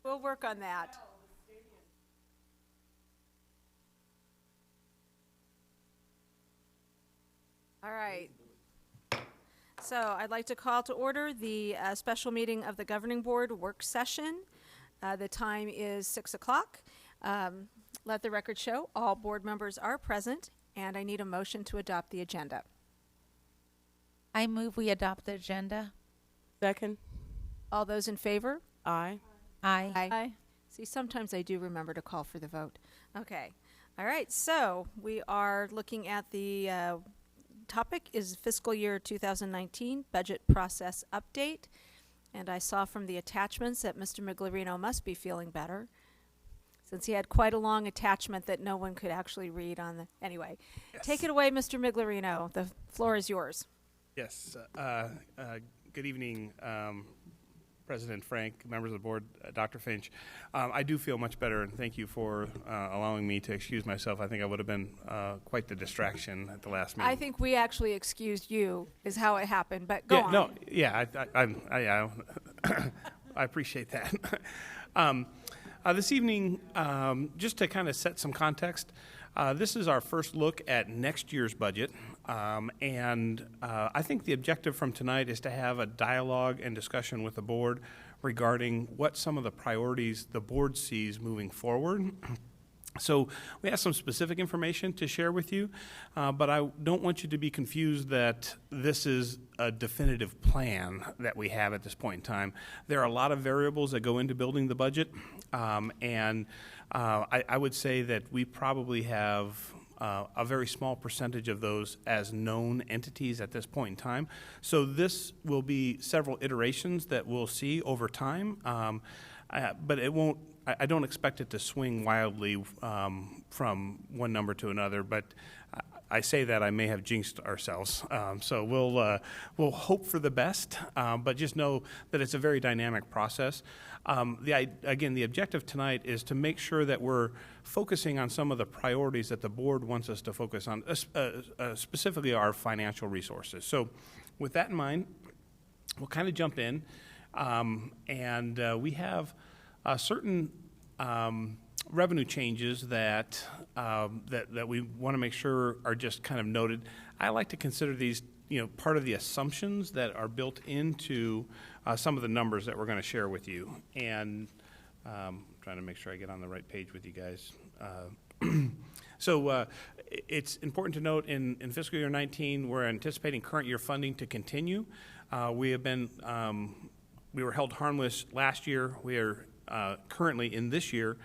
We'll work on that. All right. So I'd like to call to order the special meeting of the Governing Board work session. The time is 6 o'clock. Let the record show all board members are present, and I need a motion to adopt the agenda. I move we adopt the agenda. Second. All those in favor? Aye. Aye. Aye. See, sometimes I do remember to call for the vote. Okay. All right. So we are looking at the topic is fiscal year 2019 budget process update. And I saw from the attachments that Mr. Miglerino must be feeling better, since he had quite a long attachment that no one could actually read on the... Anyway, Yes. Take it away, Mr. Miglerino. The floor is yours. Yes. Good evening, President Frank, members of the board, Dr. Finch. I do feel much better, and thank you for allowing me to excuse myself. I think I would have been quite the distraction at the last meeting. I think we actually excused you, is how it happened, but go on. No, yeah, I appreciate that. This evening, just to kind of set some context, this is our first look at next year's budget, and I think the objective from tonight is to have a dialogue and discussion with the board regarding what some of the priorities the board sees moving forward. So we have some specific information to share with you, but I don't want you to be confused that this is a definitive plan that we have at this point in time. There are a lot of variables that go into building the budget, and I would say that we probably have a very small percentage of those as known entities at this point in time. So this will be several iterations that we'll see over time, but it won't. I don't expect it to swing wildly from one number to another, but I say that I may have jinxed ourselves. So we'll hope for the best, but just know that it's a very dynamic process. Again, the objective tonight is to make sure that we're focusing on some of the priorities that the board wants us to focus on, specifically our financial resources. So with that in mind, we'll kind of jump in, and we have certain revenue changes that we want to make sure are just kind of noted. I like to consider these, part of the assumptions that are built into some of the numbers that we're going to share with you. And trying to make sure I get on the right page with you guys. So it's important to note in fiscal year 19, we're anticipating current year funding to continue. We were held harmless last year. We are currently in this year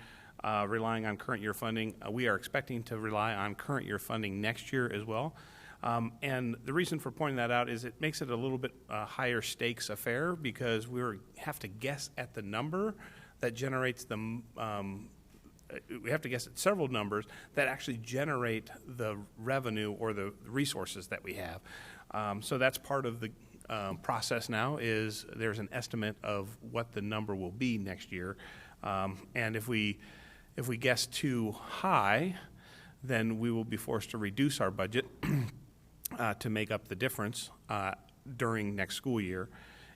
relying on current year funding. We are expecting to rely on current year funding next year as well. And the reason for pointing that out is it makes it a little bit higher stakes affair, because we have to guess at the number that generates the we have to guess at several numbers that actually generate the revenue or the resources that we have. So that's part of the process now. Is there's an estimate of what the number will be next year, and if we guess too high, then we will be forced to reduce our budget to make up the difference during next school year.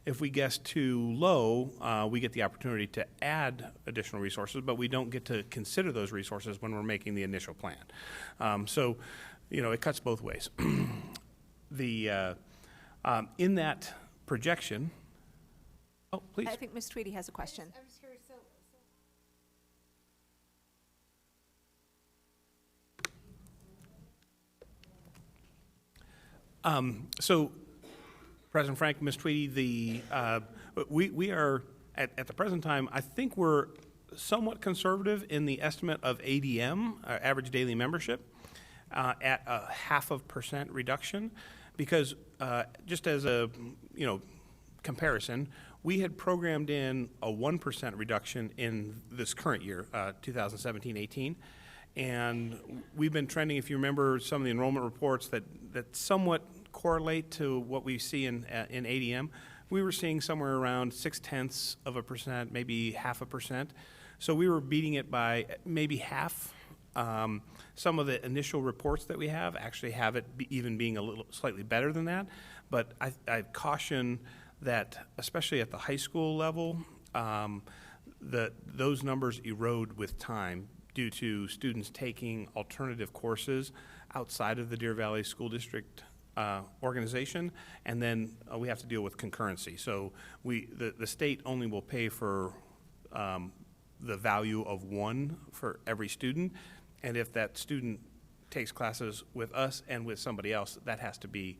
If we guess too low, we get the opportunity to add additional resources, but we don't get to consider those resources when we're making the initial plan. So, it cuts both ways. In that projection, oh, please. I think Ms. Tweedy has a question. I'm just curious, So, President Frank, Ms. Tweedy, we are, at the present time, I think we're somewhat conservative in the estimate of ADM, average daily membership, at a 0.5% reduction, because just as a, comparison, we had programmed in a 1% reduction in this current year, 2017-18. And we've been trending, if you remember some of the enrollment reports that somewhat correlate to what we see in ADM. We were seeing somewhere around 0.6%, maybe 0.5%. So we were beating it by maybe half Some of the initial reports that we have actually have it even being a little slightly better than that. But I caution that, especially at the high school level, those numbers erode with time due to students taking alternative courses outside of the Deer Valley School District organization, and then we have to deal with concurrency. So the state only will pay for the value of one for every student, and if that student takes classes with us and with somebody else, that has to be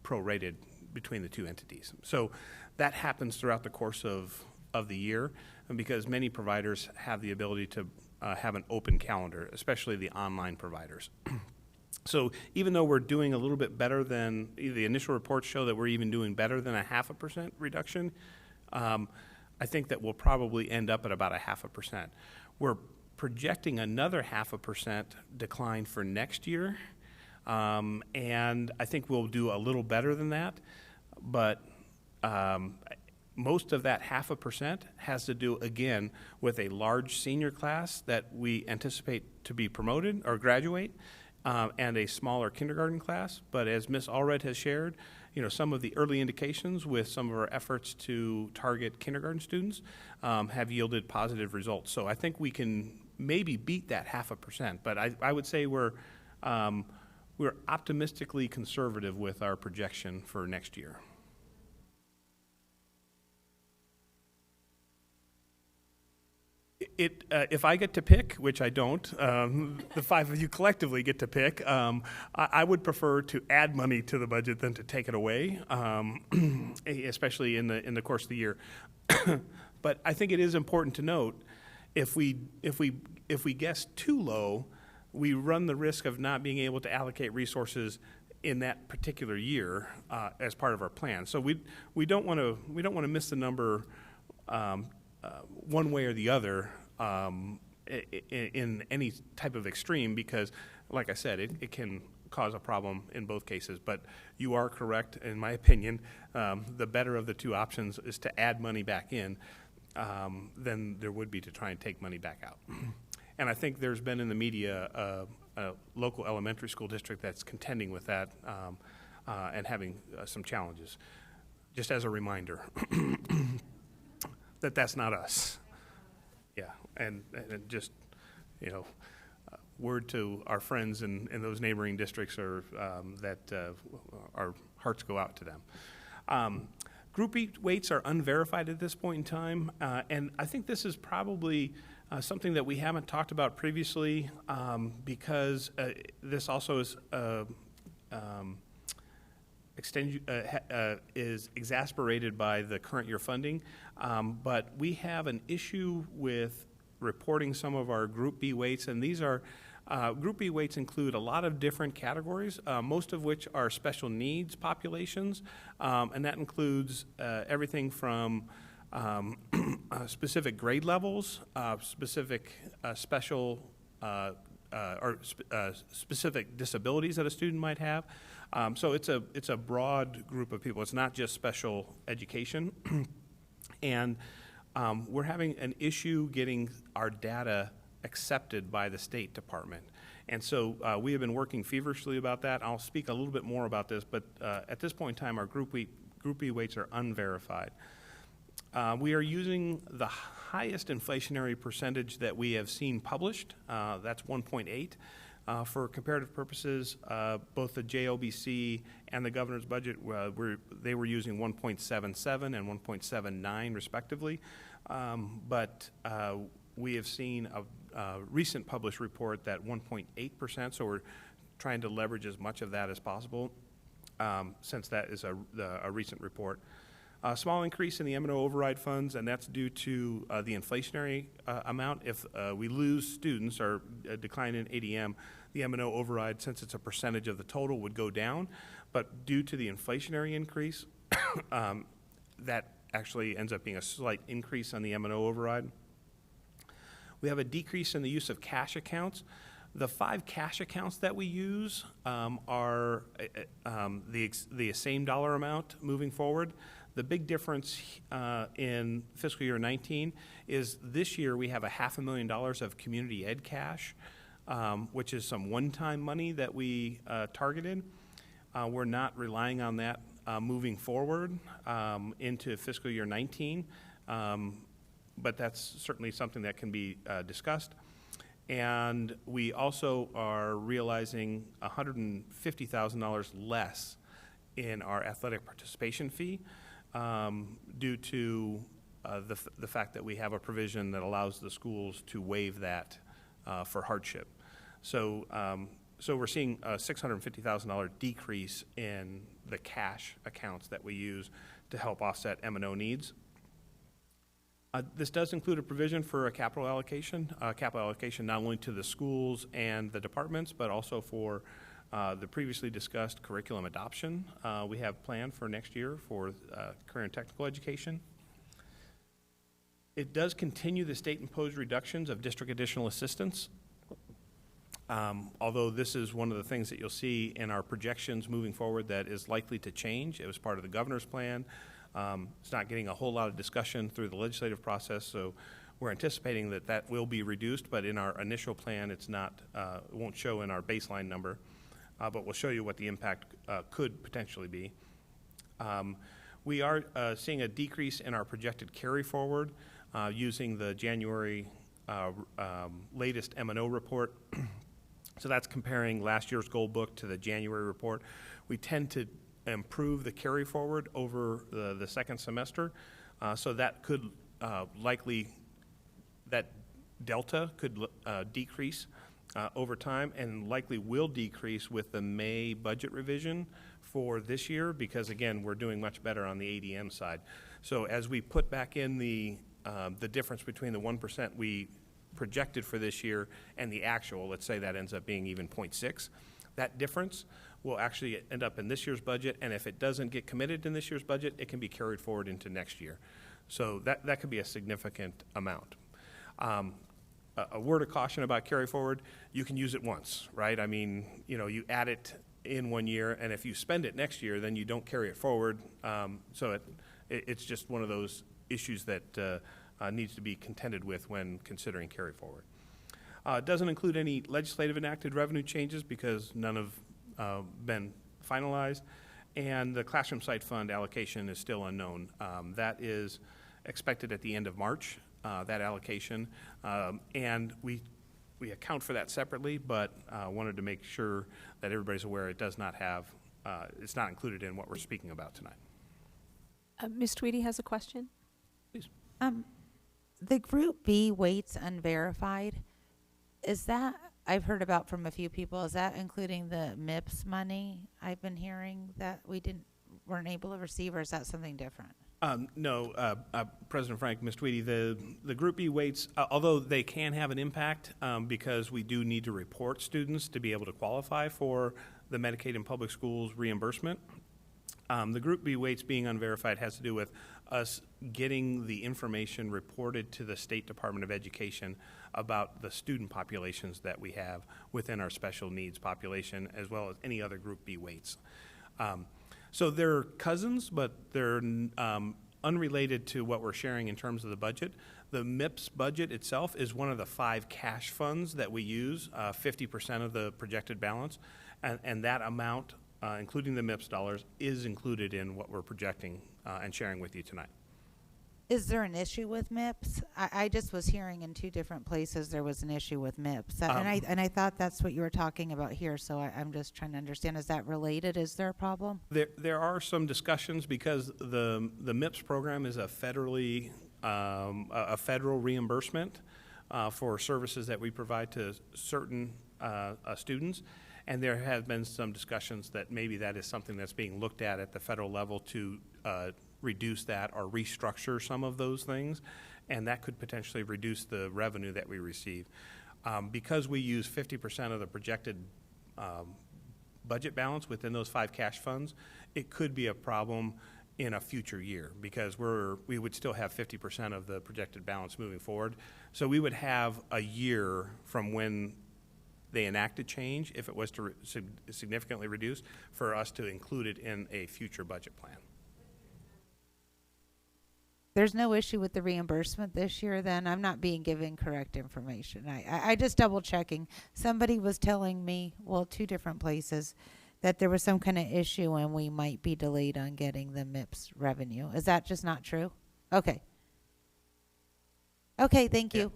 prorated between the two entities. So that happens throughout the course of the year, and because many providers have the ability to have an open calendar, especially the online providers. So even though we're doing a little bit better than, the initial reports show that we're even doing better than 0.5% reduction, I think that we'll probably end up at about 0.5%. We're projecting another 0.5% decline for next year, and I think we'll do a little better than that, but most of that 0.5% has to do, again, with a large senior class that we anticipate to be promoted or graduate, and a smaller kindergarten class. But as Ms. Allred has shared, some of the early indications with some of our efforts to target kindergarten students have yielded positive results. So I think we can maybe beat that 0.5%, but I would say we're optimistically conservative with our projection for next year. If I get to pick, which I don't, the five of you collectively get to pick, I would prefer to add money to the budget than to take it away, especially in the course of the year. But I think it is important to note, if we guess too low, we run the risk of not being able to allocate resources in that particular year as part of our plan. So we don't want to miss the number one way or the other in any type of extreme, because, like I said, it can cause a problem in both cases. But you are correct, in my opinion. The better of the two options is to add money back in than there would be to try and take money back out. And I think there's been in the media a local elementary school district that's contending with that and having some challenges. Just as a reminder that that's not us. Yeah, and just, word to our friends in those neighboring districts are that our hearts go out to them. Group B weights are unverified at this point in time, and I think this is probably something that we haven't talked about previously because this also is is exasperated by the current year funding, but we have an issue with reporting some of our Group B weights, and these are Group B weights include a lot of different categories, most of which are special needs populations, and that includes everything from specific grade levels, specific special or specific disabilities that a student might have. So it's a broad group of people. It's not just special education, and we're having an issue getting our data accepted by the State Department. And so we have been working feverishly about that. I'll speak a little bit more about this, but at this point in time, our Group B weights are unverified. We are using the highest inflationary percentage that we have seen published. That's 1.8. For comparative purposes, both the JOBC and the governor's budget, they were using 1.77 and 1.79 respectively. But we have seen a recent published report that 1.8%, so we're trying to leverage as much of that as possible since that is a recent report. A small increase in the M&O override funds, and that's due to the inflationary amount. If we lose students or a decline in ADM, the M&O override, since it's a percentage of the total, would go down. But due to the inflationary increase, that actually ends up being a slight increase on the M&O override. We have a decrease in the use of cash accounts. The 5 cash accounts that we use are the same dollar amount moving forward. The big difference in fiscal year 19 is this year we have $500,000 of community ed cash, which is some one-time money that we targeted. We're not relying on that moving forward into fiscal year 19, but that's certainly something that can be discussed. And we also are realizing $150,000 less in our athletic participation fee due to the fact that we have a provision that allows the schools to waive that for hardship. So we're seeing a $650,000 decrease in the cash accounts that we use to help offset M&O needs. This does include a provision for a capital allocation not only to the schools and the departments, but also for the previously discussed curriculum adoption we have planned for next year for career and technical education. It does continue the state-imposed reductions of district additional assistance, although this is one of the things that you'll see in our projections moving forward that is likely to change. It was part of the governor's plan. It's not getting a whole lot of discussion through the legislative process, so we're anticipating that that will be reduced, but in our initial plan, it's not, it won't show in our baseline number, but we'll show you what the impact could potentially be. We are seeing a decrease in our projected carry forward using the January latest M&O report. So that's comparing last year's goal book to the January report. We tend to improve the carry forward over the second semester. So that could likely, that delta could decrease over time and likely will decrease with the May budget revision for this year because, again, we're doing much better on the ADM side. So as we put back in the difference between the 1% we projected for this year and the actual, let's say that ends up being even 0.6, that difference will actually end up in this year's budget, and if it doesn't get committed in this year's budget, it can be carried forward into next year. So that could be a significant amount. A word of caution about carry forward, you can use it once, right? I mean, you know, you add it in 1 year, and if you spend it next year, then you don't carry it forward. So it's just one of those issues that needs to be contended with when considering carry forward. It doesn't include any legislative enacted revenue changes because none have been finalized, and the classroom site fund allocation is still unknown. That is expected at the end of March, that allocation, and we account for that separately, but wanted to make sure that everybody's aware it does not have, it's not included in what we're speaking about tonight. Ms. Tweedy has a question. Please. The Group B weights unverified, is that, I've heard about from a few people, is that including the MIPS money I've been hearing that we weren't able to receive, or is that something different? No, President Frank, Ms. Tweedy, the Group B weights, although they can have an impact because we do need to report students to be able to qualify for the Medicaid and public schools reimbursement, the Group B weights being unverified has to do with us getting the information reported to the State Department of Education about the student populations that we have within our special needs population, as well as any other Group B weights. So they're cousins, but they're unrelated to what we're sharing in terms of the budget. The MIPS budget itself is one of the 5 cash funds that we use, 50% of the projected balance, and that amount, including the MIPS dollars, is included in what we're projecting and sharing with you tonight. Is there an issue with MIPS? I just was hearing in 2 different places there was an issue with MIPS, and I thought that's what you were talking about here. So I'm just trying to understand: is that related? Is there a problem? There are some discussions because the MIPS program is a federally a federal reimbursement for services that we provide to certain students, and there have been some discussions that maybe that is something that's being looked at the federal level to reduce that or restructure some of those things, and that could potentially reduce the revenue that we receive. Because we use 50% of the projected budget balance within those 5 cash funds, it could be a problem in a future year because we would still have 50% of the projected balance moving forward. So we would have a year from when they enact a change, if it was to significantly reduce, for us to include it in a future budget plan. There's no issue with the reimbursement this year then? I'm not being given correct information. I just double checking. Somebody was telling me, well, 2 different places, that there was some kind of issue and we might be delayed on getting the MIPS revenue. Is that just not true? Okay. Okay, thank you.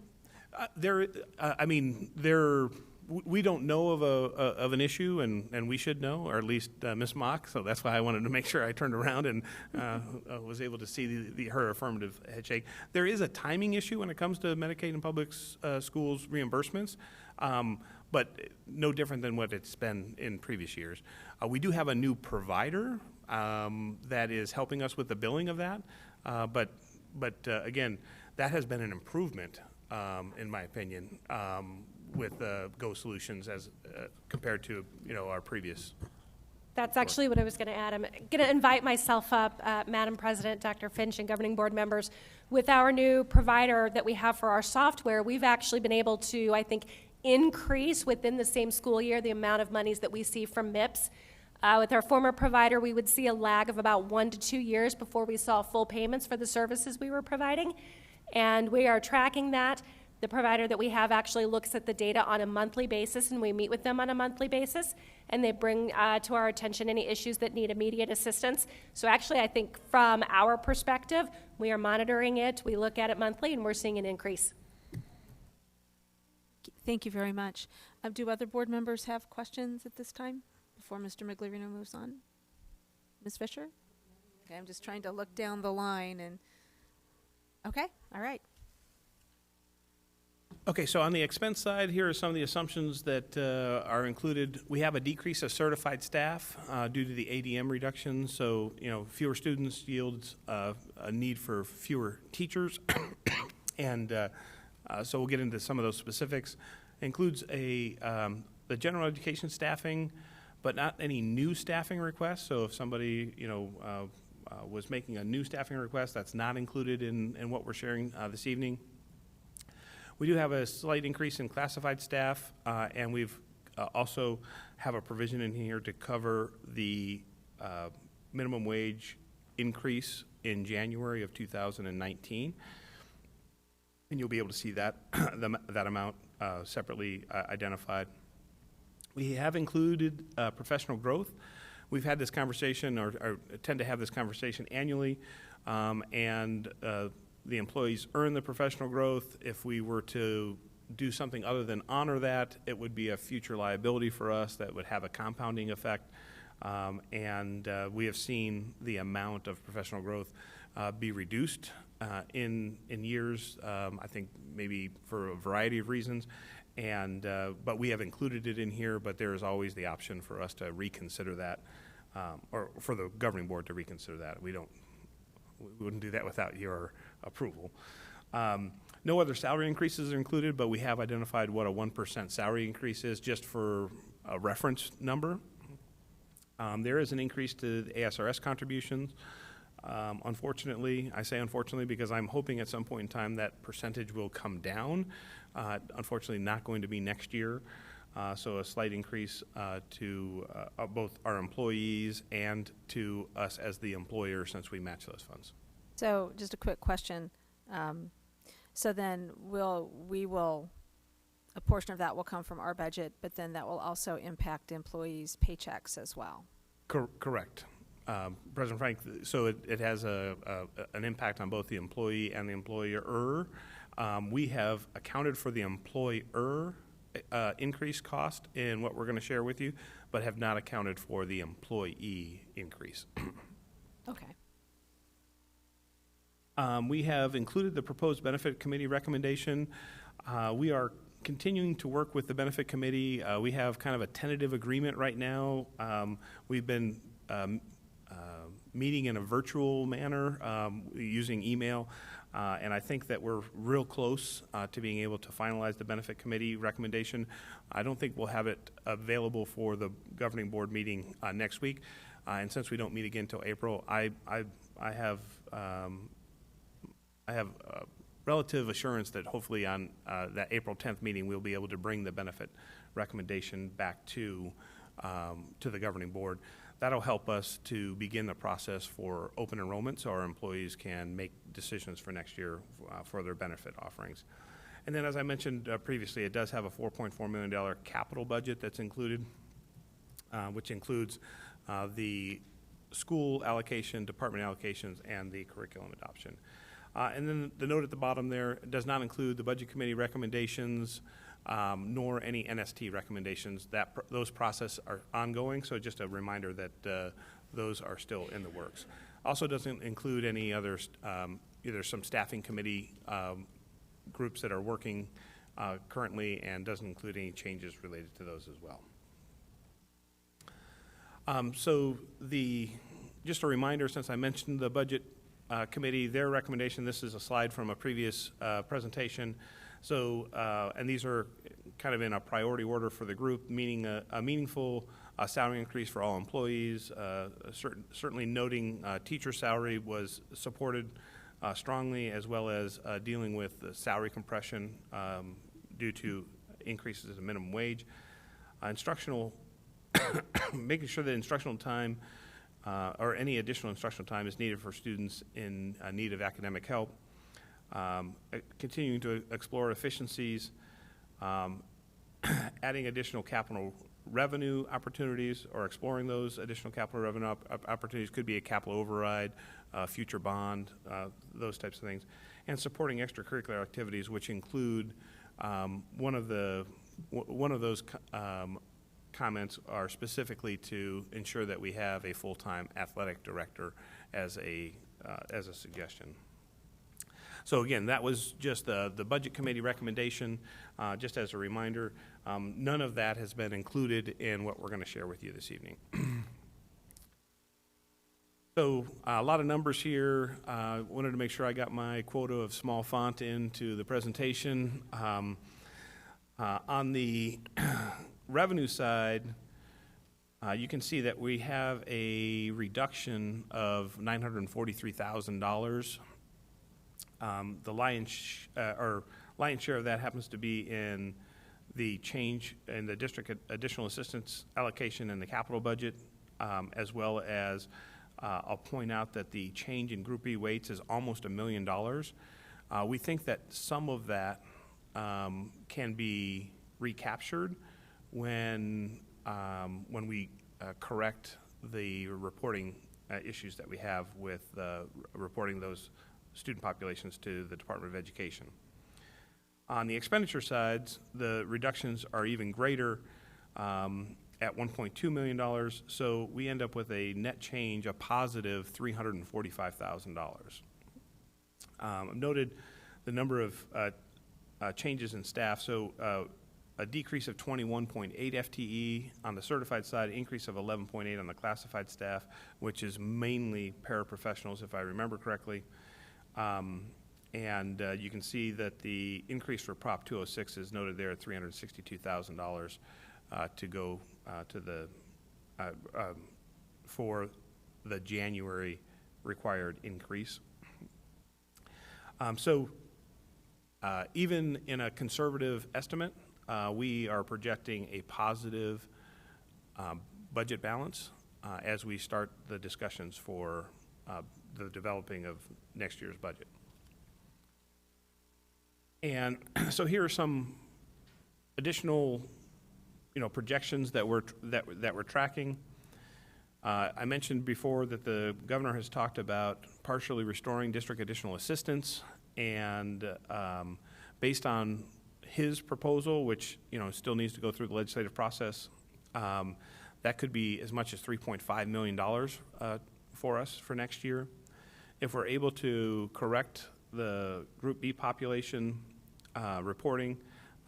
We don't know of an issue, and we should know, or at least Ms. Mock. So that's why I wanted to make sure I turned around and was able to see her affirmative head shake. There is a timing issue when it comes to Medicaid and public schools reimbursements, but no different than what it's been in previous years. We do have a new provider that is helping us with the billing of that, but again, that has been an improvement, in my opinion, with Go Solutions as compared to our previous. That's actually what I was going to add. I'm going to invite myself up, Madam President, Dr. Finch, and governing board members. With our new provider that we have for our software, we've actually been able to, I think, increase within the same school year the amount of monies that we see from MIPS. With our former provider, we would see a lag of about 1 to 2 years before we saw full payments for the services we were providing, and we are tracking that. The provider that we have actually looks at the data on a monthly basis, and we meet with them on a monthly basis, and they bring to our attention any issues that need immediate assistance. So actually, I think from our perspective, we are monitoring it, we look at it monthly, and we're seeing an increase. Thank you very much. Do other board members have questions at this time before Mr. Migliorino moves on? Ms. Fisher? Okay, I'm just trying to look down the line and, okay, all right. Okay, so on the expense side, here are some of the assumptions that are included. We have a decrease of certified staff due to the ADM reduction. So, fewer students yields a need for fewer teachers. And so we'll get into some of those specifics. Includes the general education staffing, but not any new staffing requests. So if somebody, was making a new staffing request, that's not included in what we're sharing this evening. We do have a slight increase in classified staff, and we've also have a provision in here to cover the minimum wage increase in January of 2019. And you'll be able to see that, that amount separately identified. We have included professional growth. We've had this conversation, or tend to have this conversation annually, and the employees earn the professional growth. If we were to do something other than honor that, it would be a future liability for us that would have a compounding effect. And we have seen the amount of professional growth be reduced in years, I think maybe for a variety of reasons. And but we have included it in here, but there is always the option for us to reconsider that, or for the governing board to reconsider that. We wouldn't do that without your approval. No other salary increases are included, but we have identified what a 1% salary increase is, just for a reference number. There is an increase to the ASRS contributions. Unfortunately, I say unfortunately because I'm hoping at some point in time that percentage will come down. Unfortunately, not going to be next year. So a slight increase to both our employees and to us as the employer, since we match those funds. So just a quick question. So then a portion of that will come from our budget, but then that will also impact employees' paychecks as well. Correct. President Frank, so it has an impact on both the employee and the employer. We have accounted for the employer increased cost in what we're going to share with you, but have not accounted for the employee increase. Okay. We have included the proposed benefit committee recommendation. We are continuing to work with the benefit committee. We have kind of a tentative agreement right now. We've been meeting in a virtual manner using email. And I think that we're real close to being able to finalize the benefit committee recommendation. I don't think we'll have it available for the governing board meeting next week. And since we don't meet again until April, I have relative assurance that hopefully on that April 10th meeting we'll be able to bring the benefit recommendation back to the governing board. that'll help us to begin the process for open enrollment so our employees can make decisions for next year for their benefit offerings. And then, as I mentioned previously, it does have a $4.4 million capital budget that's included, which includes the school allocation, department allocations, and the curriculum adoption. And then the note at the bottom there does not include the Budget Committee recommendations, nor any NST recommendations. Those processes are ongoing, so just a reminder that those are still in the works. Also doesn't include any other, either some staffing committee groups that are working currently, and doesn't include any changes related to those as well. So just a reminder, since I mentioned the Budget Committee, their recommendation, this is a slide from a previous presentation. So, and these are kind of in a priority order for the group, meaning a meaningful salary increase for all employees, certainly noting teacher salary was supported strongly, as well as dealing with the salary compression due to increases in minimum wage. Instructional, making sure that instructional time or any additional instructional time is needed for students in need of academic help. Continuing to explore efficiencies, adding additional capital revenue opportunities, or exploring those additional capital revenue opportunities. Could be a capital override, future bond, those types of things, and supporting extracurricular activities, which include one of those comments are specifically to ensure that we have a full-time athletic director as a suggestion. So again, that was just the Budget Committee recommendation. Just as a reminder, none of that has been included in what we're going to share with you this evening. So a lot of numbers here. Wanted to make sure I got my quota of small font into the presentation. On the revenue side, you can see that we have a reduction of $943,000. The lion's share of that happens to be in the change in the district additional assistance allocation in the capital budget, as well as I'll point out that the change in Group E weights is almost $1 million. We think that some of that can be recaptured when we correct the reporting issues that we have with reporting those student populations to the Department of Education. On the expenditure side, the reductions are even greater at $1.2 million, so we end up with a net change of positive $345,000. I've noted the number of changes in staff, so a decrease of 21.8 FTE on the certified side, increase of 11.8 on the classified staff, which is mainly paraprofessionals, if I remember correctly. And you can see that the increase for Prop 206 is noted there at $362,000 to go to the for the January required increase. Even in a conservative estimate, we are projecting a positive budget balance as we start the discussions for the developing of next year's budget. And so here are some additional, projections that we're tracking. I mentioned before that the governor has talked about partially restoring district additional assistance, and based on his proposal, which still needs to go through the legislative process, that could be as much as $3.5 million for us for next year. If we're able to correct the Group B population reporting,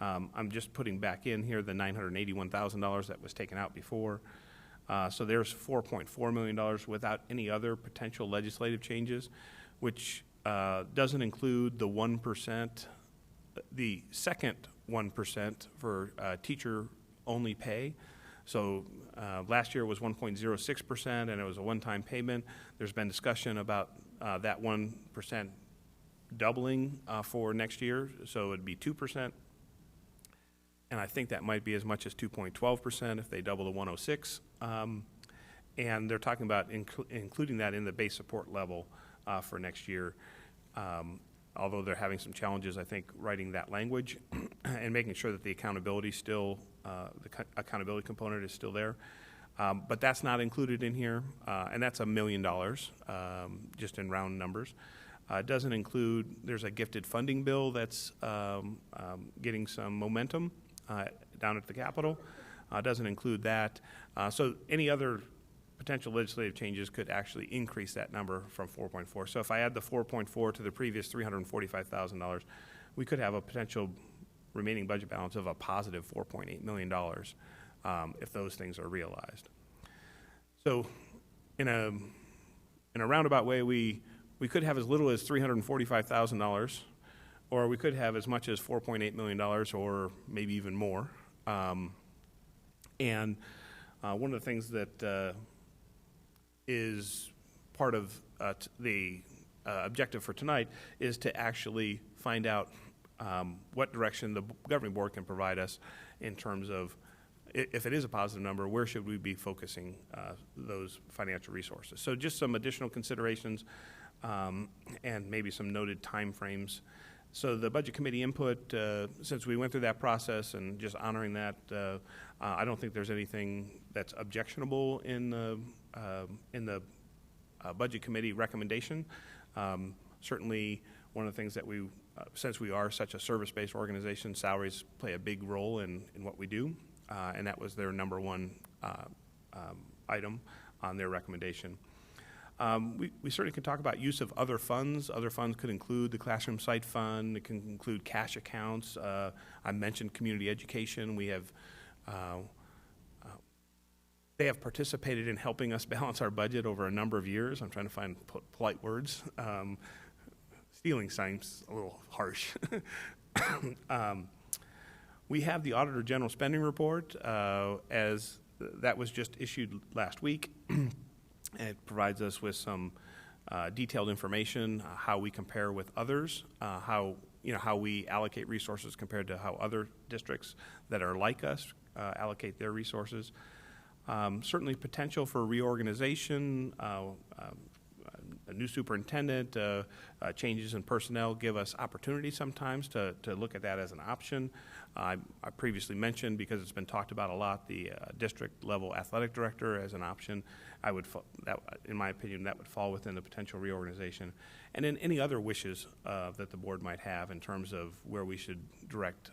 I'm just putting back in here the $981,000 that was taken out before. So there's $4.4 million without any other potential legislative changes, which doesn't include the 1%, the second 1% for teacher-only pay. So last year was 1.06%, and it was a one-time payment. There's been discussion about that 1% doubling for next year, so it'd be 2%. And I think that might be as much as 2.12% if they double the 106. And they're talking about including that in the base support level for next year. Although they're having some challenges, I think, writing that language and making sure that the accountability still, accountability component is still there. But that's not included in here, and that's $1 million, just in round numbers. It doesn't include, there's a gifted funding bill that's getting some momentum down at the Capitol. Doesn't include that. So any other potential legislative changes could actually increase that number from 4.4. So if I add the 4.4 to the previous $345,000, we could have a potential remaining budget balance of a positive $4.8 million if those things are realized. So in a roundabout way, we could have as little as $345,000, or we could have as much as $4.8 million, or maybe even more. And one of the things that is part of the objective for tonight is to actually find out what direction the governing board can provide us in terms of, if it is a positive number, where should we be focusing those financial resources. So just some additional considerations and maybe some noted time frames. So the Budget Committee input, since we went through that process and just honoring that, I don't think there's anything that's objectionable in the Budget Committee recommendation. Certainly, one of the things that we, since we are such a service-based organization, salaries play a big role in what we do, and that was their number one item on their recommendation. We certainly can talk about use of other funds. Other funds could include the Classroom Site Fund. It can include cash accounts. I mentioned community education. We have they have participated in helping us balance our budget over a number of years. I'm trying to find polite words. Stealing seems a little harsh. We have the Auditor General Spending Report, as that was just issued last week. It provides us with some detailed information, how we compare with others, how we allocate resources compared to how other districts that are like us allocate their resources. Certainly potential for reorganization, a new superintendent, changes in personnel give us opportunity sometimes to look at that as an option. I previously mentioned, because it's been talked about a lot, the district level athletic director as an option. In my opinion, that would fall within the potential reorganization. And then any other wishes that the board might have in terms of where we should direct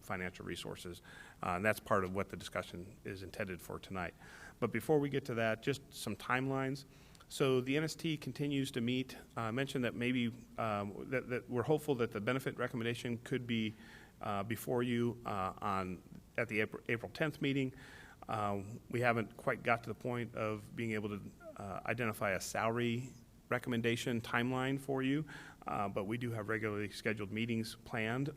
financial resources. And that's part of what the discussion is intended for tonight. But before we get to that, just some timelines. So the NST continues to meet. I mentioned that maybe that we're hopeful that the benefit recommendation could be before you at the April 10th meeting. We haven't quite got to the point of being able to identify a salary recommendation timeline for you, but we do have regularly scheduled meetings planned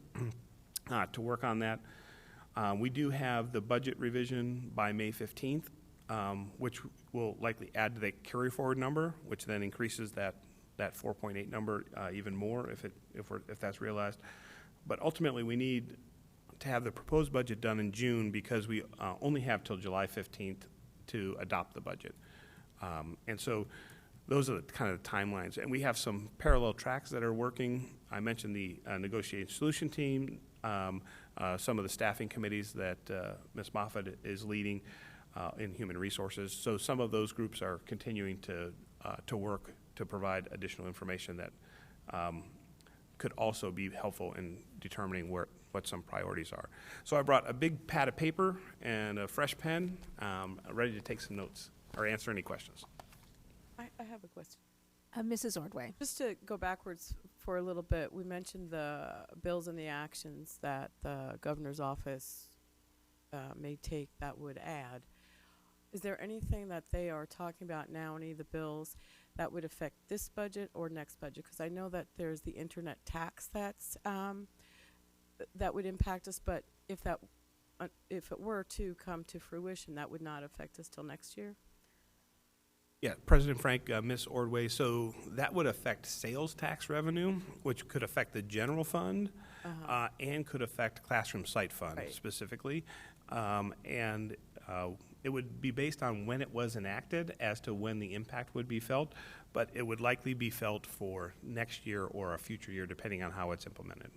to work on that. We do have the budget revision by May 15th, which will likely add to the carry forward number, which then increases that 4.8 number even more if that's realized. But ultimately, we need to have the proposed budget done in June, because we only have till July 15th to adopt the budget. And so those are the kind of timelines. And we have some parallel tracks that are working. I mentioned the negotiating solution team, some of the staffing committees that Ms. Moffitt is leading in human resources. So some of those groups are continuing to work to provide additional information that could also be helpful in determining what some priorities are. So I brought a big pad of paper and a fresh pen, ready to take some notes or answer any questions. I have a question. Mrs. Ordway. Just to go backwards for a little bit, we mentioned the bills and the actions that the governor's office may take that would add. Is there anything that they are talking about now, any of the bills that would affect this budget or next budget? Because I know that there's the internet tax that's that would impact us, but if it were to come to fruition, that would not affect us till next year? Yeah, President Frank, Ms. Ordway, so that would affect sales tax revenue, which could affect the general fund, and could affect classroom site fund specifically. And it would be based on when it was enacted as to when the impact would be felt, but it would likely be felt for next year or a future year, depending on how it's implemented.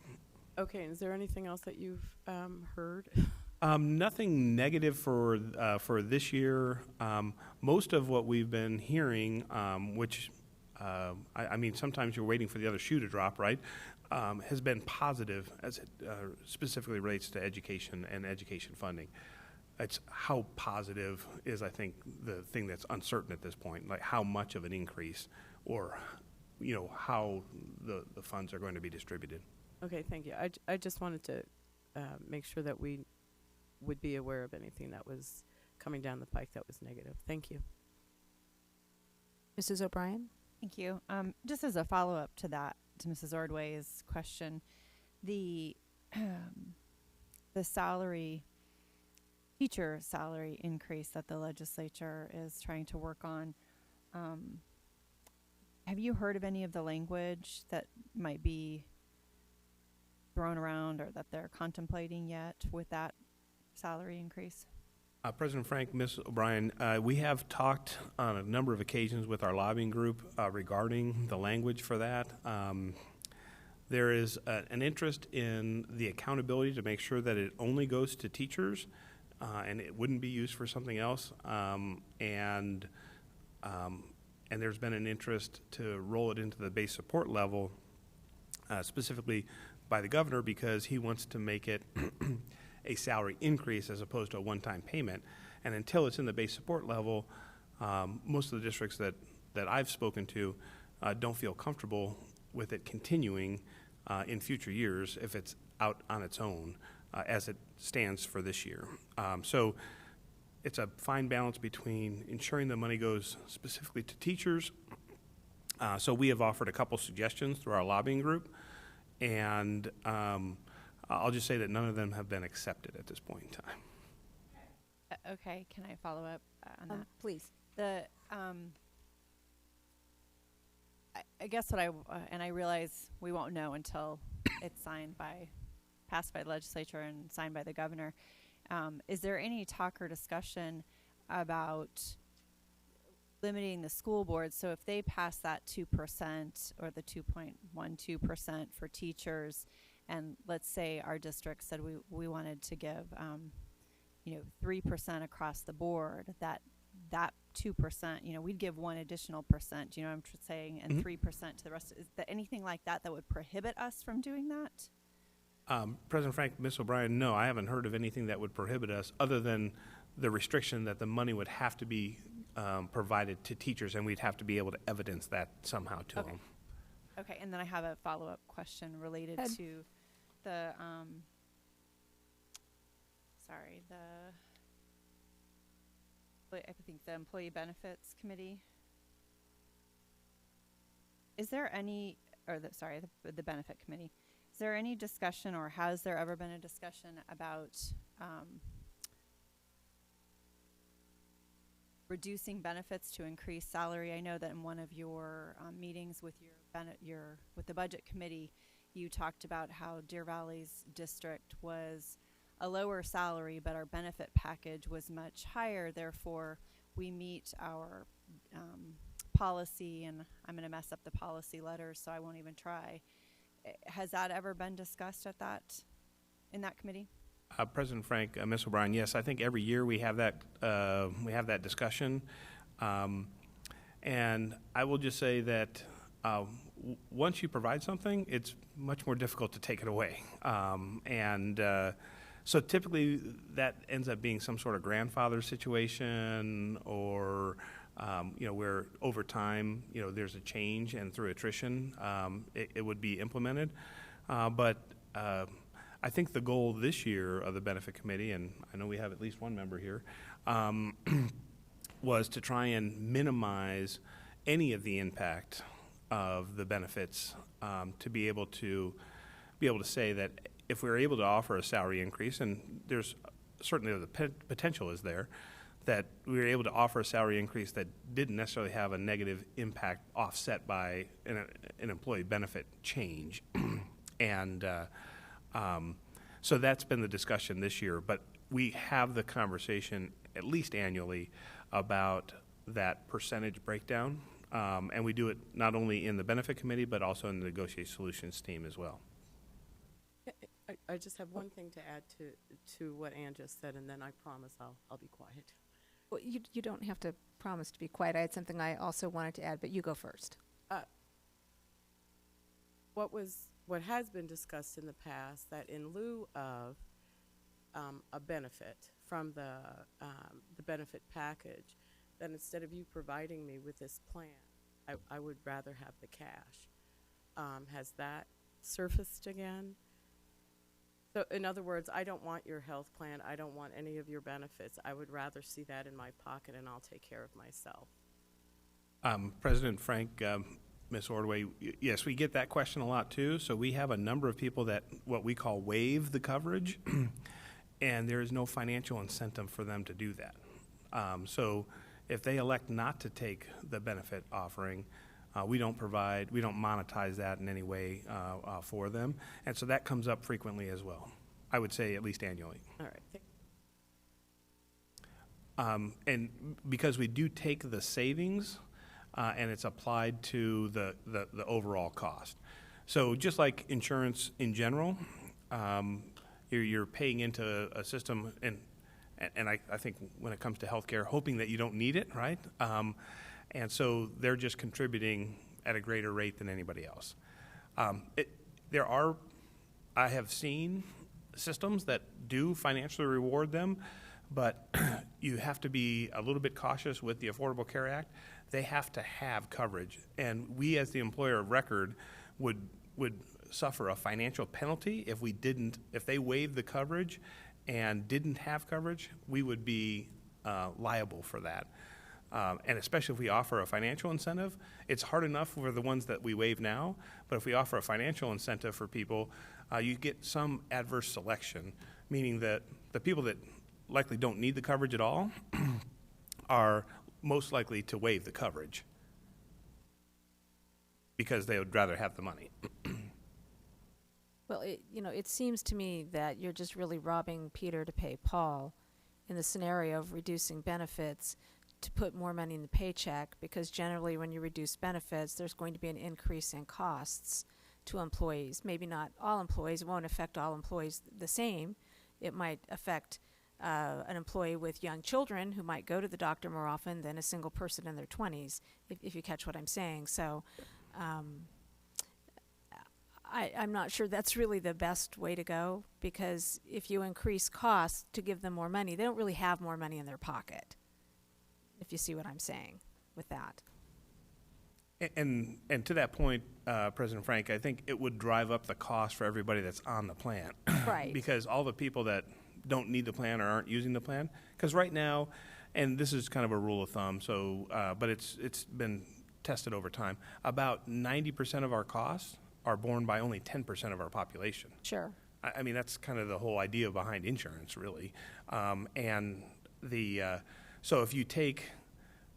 Okay, is there anything else that you've heard? Nothing negative for this year. Most of what we've been hearing, which I mean, sometimes you're waiting for the other shoe to drop, right? Has been positive as it specifically relates to education and education funding. It's how positive is, I think, the thing that's uncertain at this point, like how much of an increase, or how the funds are going to be distributed. Okay, thank you. I just wanted to make sure that we would be aware of anything that was coming down the pike that was negative. Thank you. Mrs. O'Brien? Thank you. Just as a follow-up to that, to Mrs. Ordway's question, the teacher salary increase that the legislature is trying to work on, have you heard of any of the language that might be thrown around or that they're contemplating yet with that salary increase? President Frank, Ms. O'Brien, we have talked on a number of occasions with our lobbying group regarding the language for that. There is an interest in the accountability to make sure that it only goes to teachers and it wouldn't be used for something else. And there's been an interest to roll it into the base support level, specifically by the governor, because he wants to make it a salary increase as opposed to a one-time payment. And until it's in the base support level, most of the districts that I've spoken to don't feel comfortable with it continuing in future years if it's out on its own as it stands for this year. So it's a fine balance between ensuring the money goes specifically to teachers. So we have offered a couple suggestions through our lobbying group, and I'll just say that none of them have been accepted at this point in time. Okay, can I follow up on that? Please. I guess what and I realize we won't know until it's passed by the legislature and signed by the governor. Is there any talk or discussion about limiting the school board? So if they pass that 2% or the 2.12% for teachers, and let's say our district said we wanted to give 3% across the board, that 2%, we'd give one additional percent, I'm saying, and 3% to the rest. Is there anything like that would prohibit us from doing that? President Frank, Ms. O'Brien, no, I haven't heard of anything that would prohibit us other than the restriction that the money would have to be provided to teachers, and we'd have to be able to evidence that somehow to them. Okay, and then I have a follow-up question related to the, I think the Employee Benefits Committee. Is there any, the Benefit Committee, is there any discussion, or has there ever been a discussion about reducing benefits to increase salary? I know that in one of your meetings with with the Budget Committee, you talked about how Deer Valley's district was a lower salary, but our benefit package was much higher. Therefore, we meet our policy, and I'm going to mess up the policy letters, so I won't even try. Has that ever been discussed in that committee? President Frank, Ms. O'Brien, yes, I think every year we have that discussion, and I will just say that once you provide something, it's much more difficult to take it away, so typically that ends up being some sort of grandfather situation, or where over time there's a change, and through attrition it would be implemented. But I think the goal this year of the Benefit Committee, and I know we have at least one member here, was to try and minimize any of the impact of the benefits, to be able to say that if we're able to offer a salary increase, and there's certainly the potential is there, that we were able to offer a salary increase that didn't necessarily have a negative impact offset by an employee benefit change. And so that's been the discussion this year, but we have the conversation at least annually about that percentage breakdown. And we do it not only in the benefit committee, but also in the negotiate solutions team as well. I just have one thing to add to what Ann just said, and then I promise I'll be quiet. Well, you don't have to promise to be quiet. I had something I also wanted to add, but you go first. What has been discussed in the past, that in lieu of a benefit from the benefit package, then instead of you providing me with this plan, I would rather have the cash. Has that surfaced again? So in other words, I don't want your health plan. I don't want any of your benefits. I would rather see that in my pocket, and I'll take care of myself. President Frank, Ms. Ordway, yes, we get that question a lot too. So we have a number of people that what we call waive the coverage, and there is no financial incentive for them to do that. So if they elect not to take the benefit offering, we don't monetize that in any way for them. And so that comes up frequently as well. I would say at least annually. All right. And because we do take the savings and it's applied to the overall cost. So just like insurance in general, you're paying into a system, and I think when it comes to healthcare, hoping that you don't need it, right? And so they're just contributing at a greater rate than anybody else. I have seen systems that do financially reward them, but you have to be a little bit cautious with the Affordable Care Act. They have to have coverage, and we as the employer of record would suffer a financial penalty if they waived the coverage and didn't have coverage. We would be liable for that. And especially if we offer a financial incentive, it's hard enough for the ones that we waive now, but if we offer a financial incentive for people, you get some adverse selection, meaning that the people that likely don't need the coverage at all are most likely to waive the coverage because they would rather have the money. Well, it seems to me that you're just really robbing Peter to pay Paul in the scenario of reducing benefits to put more money in the paycheck, because generally when you reduce benefits, there's going to be an increase in costs to employees. Maybe not all employees. It won't affect all employees the same. It might affect an employee with young children who might go to the doctor more often than a single person in their 20s, if you catch what I'm saying. So I'm not sure that's really the best way to go, because if you increase costs to give them more money, they don't really have more money in their pocket, if you see what I'm saying with that. And to that point, President Frank, I think it would drive up the cost for everybody that's on the plan. Right. Because all the people that don't need the plan or aren't using the plan, because right now, and this is kind of a rule of thumb, so but it's been tested over time, about 90% of our costs are borne by only 10% of our population. Sure. I mean, that's kind of the whole idea behind insurance, really. And so if you take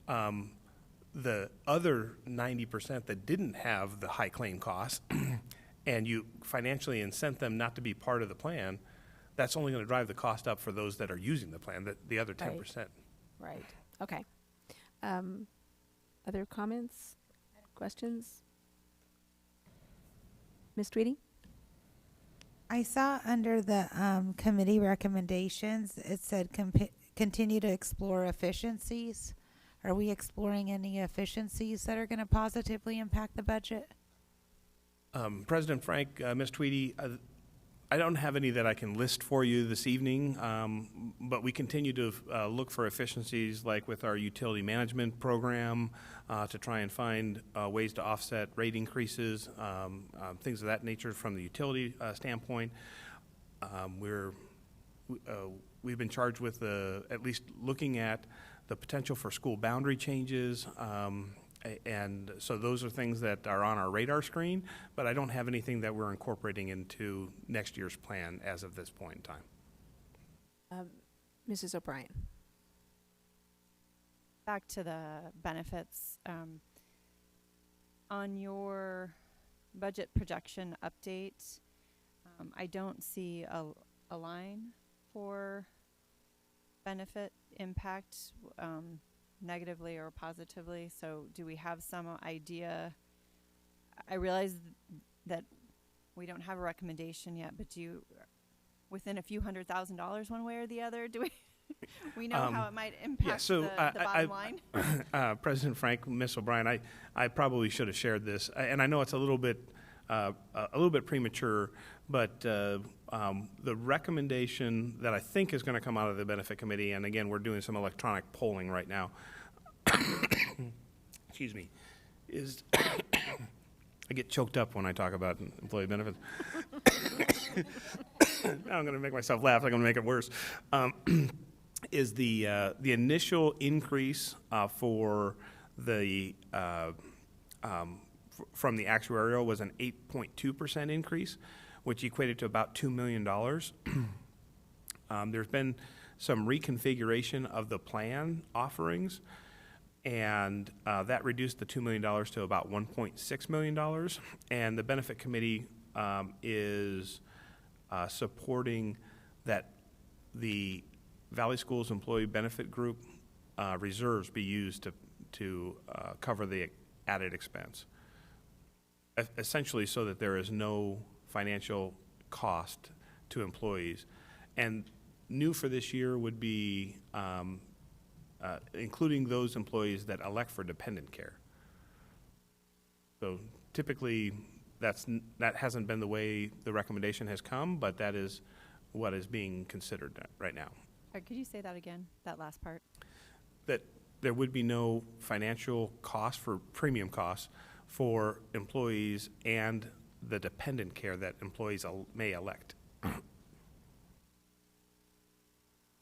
the other 90% that didn't have the high claim costs and you financially incent them not to be part of the plan, that's only going to drive the cost up for those that are using the plan, the other 10%. Right. Okay. Other comments, questions? Ms. Tweedy? I saw under the committee recommendations, it said continue to explore efficiencies. Are we exploring any efficiencies that are going to positively impact the budget? President Frank, Ms. Tweedy, I don't have any that I can list for you this evening, but we continue to look for efficiencies, like with our utility management program, to try and find ways to offset rate increases, things of that nature from the utility standpoint. We've been charged with at least looking at the potential for school boundary changes, and so those are things that are on our radar screen, but I don't have anything that we're incorporating into next year's plan as of this point in time. Mrs. O'Brien? Back to the benefits. On your budget projection update, I don't see a line for benefit impact, negatively or positively? So do we have some idea? I realize that we don't have a recommendation yet, but do you, within a few $100,000 one way or the other, do we know how it might impact so the bottom line? President Frank, Ms. O'Brien, I probably should have shared this, and I know it's a little bit premature, but the recommendation that I think is going to come out of the benefit committee, and again, we're doing some electronic polling right now. Excuse me, is I get choked up when I talk about employee benefits. Now I'm going to make myself laugh. I'm going to make it worse. Is the initial increase for the from the actuarial was an 8.2% increase, which equated to about $2 million. There's been some reconfiguration of the plan offerings, and that reduced the $2 million to about $1.6 million. And the benefit committee is supporting that the Valley Schools Employee Benefit Group reserves be used to cover the added expense, essentially so that there is no financial cost to employees. And new for this year would be including those employees that elect for dependent care. So typically that hasn't been the way the recommendation has come, but that is what is being considered right now. Could you say that again, that last part? That there would be no financial cost for premium costs for employees and the dependent care that employees may elect.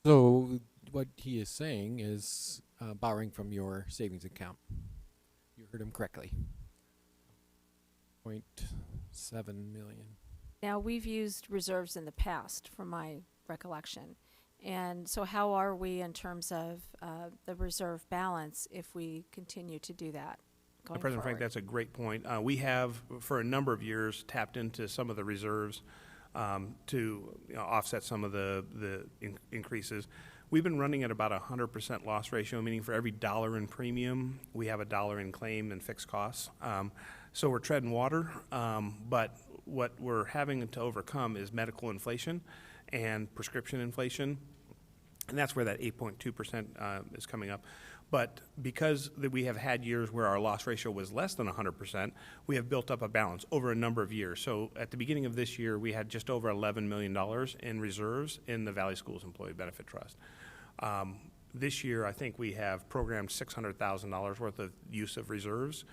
So what he is saying is borrowing from your savings account. You heard him correctly. 0.7 million. Now, we've used reserves in the past, from my recollection. And so how are we in terms of the reserve balance if we continue to do that going President Frank, forward? that's a great point. We have, for a number of years, tapped into some of the reserves to offset some of the increases. We've been running at about 100% loss ratio, meaning for every dollar in premium, we have a dollar in claim and fixed costs. So we're treading water, but what we're having to overcome is medical inflation and prescription inflation, and that's where that 8.2% is coming up. But because we have had years where our loss ratio was less than 100%, we have built up a balance over a number of years. So at the beginning of this year, we had just over $11 million in reserves in the Valley Schools Employee Benefit Trust. This year, I think we have programmed $600,000 worth of use of reserves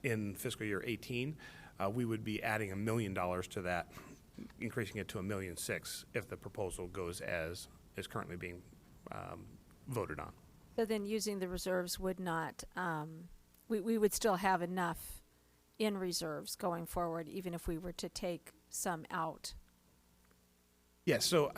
in fiscal year 18. We would be adding $1 million to that, increasing it to $1.6 million if the proposal goes as is currently being voted on. So then using the reserves would not, we would still have enough in reserves going forward, even if we were to take some out. Yes, so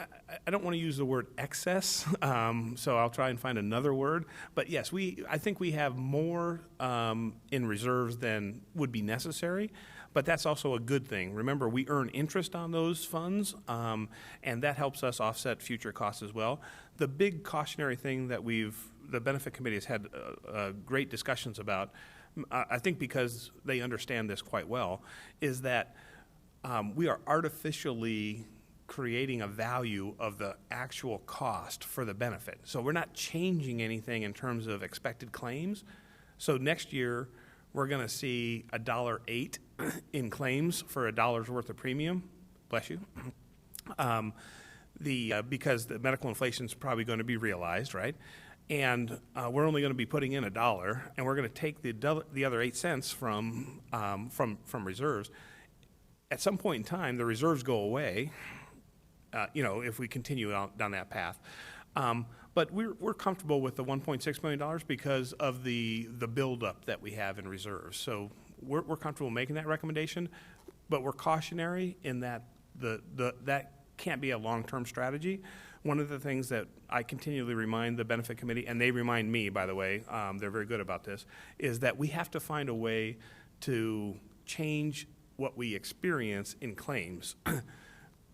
I don't want to use the word excess, so I'll try and find another word. But yes, I think we have more in reserves than would be necessary, but that's also a good thing. Remember, we earn interest on those funds, and that helps us offset future costs as well. The big cautionary thing that the Benefit Committee has had great discussions about, I think because they understand this quite well, is that we are artificially creating a value of the actual cost for the benefit. So we're not changing anything in terms of expected claims. So next year, we're going to see $1.08 in claims for $1 worth of premium. Bless you. Because the medical inflation is probably going to be realized, right? And we're only going to be putting in $1, and we're going to take the other 8 cents from reserves. At some point in time, the reserves go away. If we continue down that path. But we're comfortable with the $1.6 million because of the buildup that we have in reserves. So we're comfortable making that recommendation, but we're cautionary in that that can't be a long-term strategy. One of the things that I continually remind the Benefit Committee, and they remind me, by the way, they're very good about this, is that we have to find a way to change what we experience in claims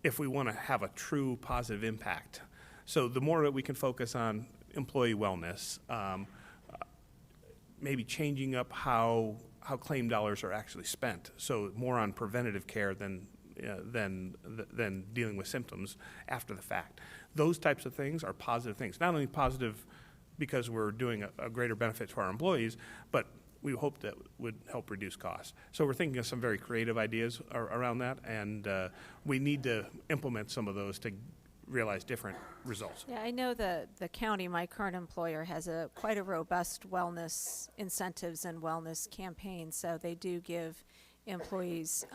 if we want to have a true positive impact. So the more that we can focus on employee wellness, maybe changing up how claim dollars are actually spent. So more on preventative care than dealing with symptoms after the fact. Those types of things are positive things. Not only positive because we're doing a greater benefit to our employees, but we hope that would help reduce costs. So we're thinking of some very creative ideas around that, and we need to implement some of those to realize different results. Yeah, I know the county, my current employer, has quite a robust wellness incentives and wellness campaign. So they do give employees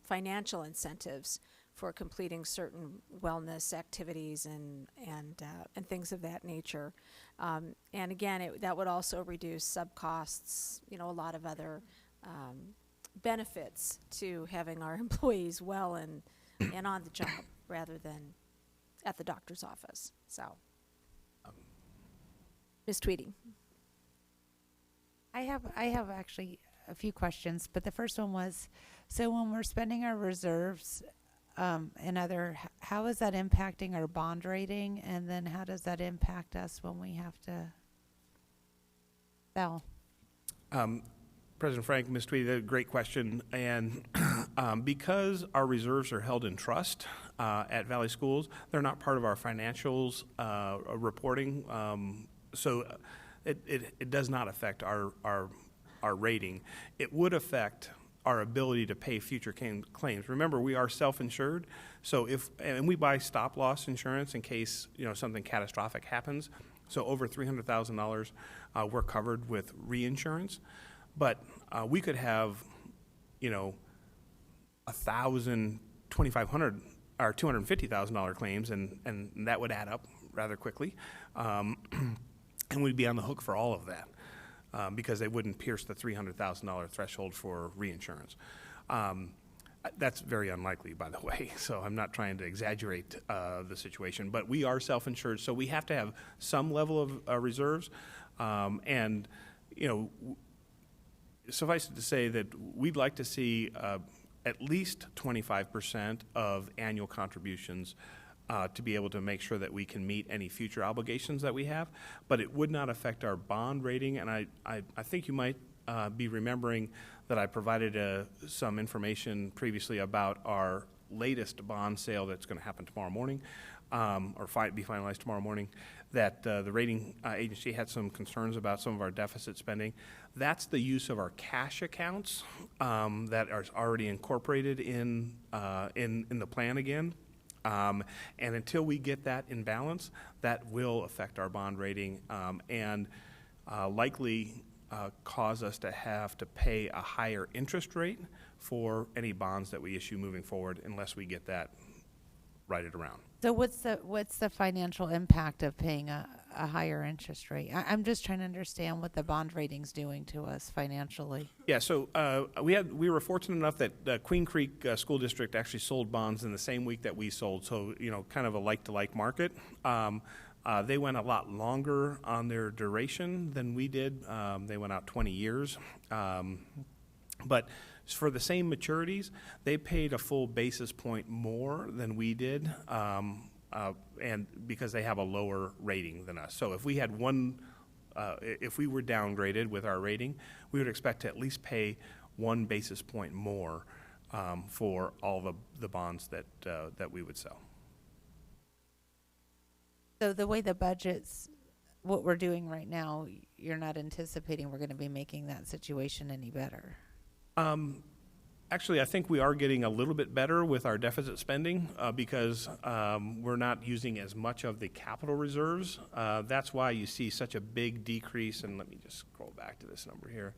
financial incentives for completing certain wellness activities and things of that nature. And again, that would also reduce sub costs, a lot of other benefits to having our employees well and on the job rather than at the doctor's office. So, Ms. Tweedy. I have actually a few questions, but the first one was, so when we're spending our reserves how is that impacting our bond rating, and then how does that impact us when we have to sell? President Frank, Ms. Tweedy, that's a great question. And because our reserves are held in trust at Valley Schools, they're not part of our financials reporting. So it does not affect our rating. It would affect our ability to pay future claims. Remember, we are self-insured, so and we buy stop-loss insurance in case something catastrophic happens. So over $300,000, we're covered with reinsurance. But we could have, 1,000, 2,500, or $250,000 claims, and that would add up rather quickly, and we'd be on the hook for all of that. Because they wouldn't pierce the $300,000 threshold for reinsurance. That's very unlikely, by the way, so I'm not trying to exaggerate the situation. But we are self-insured, so we have to have some level of reserves. And, suffice it to say that we'd like to see at least 25% of annual contributions to be able to make sure that we can meet any future obligations that we have, but it would not affect our bond rating. And I think you might be remembering that I provided some information previously about our latest bond sale that's going to happen tomorrow morning, or be finalized tomorrow morning, that the rating agency had some concerns about some of our deficit spending. That's the use of our cash accounts that are already incorporated in the plan again. And until we get that in balance, that will affect our bond rating and likely cause us to have to pay a higher interest rate for any bonds that we issue moving forward unless we get that righted around. So what's the financial impact of paying a higher interest rate? I'm just trying to understand what the bond rating's doing to us financially. Yeah, so we were fortunate enough that Queen Creek School District actually sold bonds in the same week that we sold, so kind of a like-to-like market. They went a lot longer on their duration than we did. They went out 20 years. But for the same maturities, they paid a full basis point more than we did, and because they have a lower rating than us. So if we had if we were downgraded with our rating, we would expect to at least pay 1 basis point more for all the bonds that we would sell. So the way the budget's, what we're doing right now, you're not anticipating we're going to be making that situation any better? Actually, I think we are getting a little bit better with our deficit spending because we're not using as much of the capital reserves. That's why you see such a big decrease. And let me just scroll back to this number here.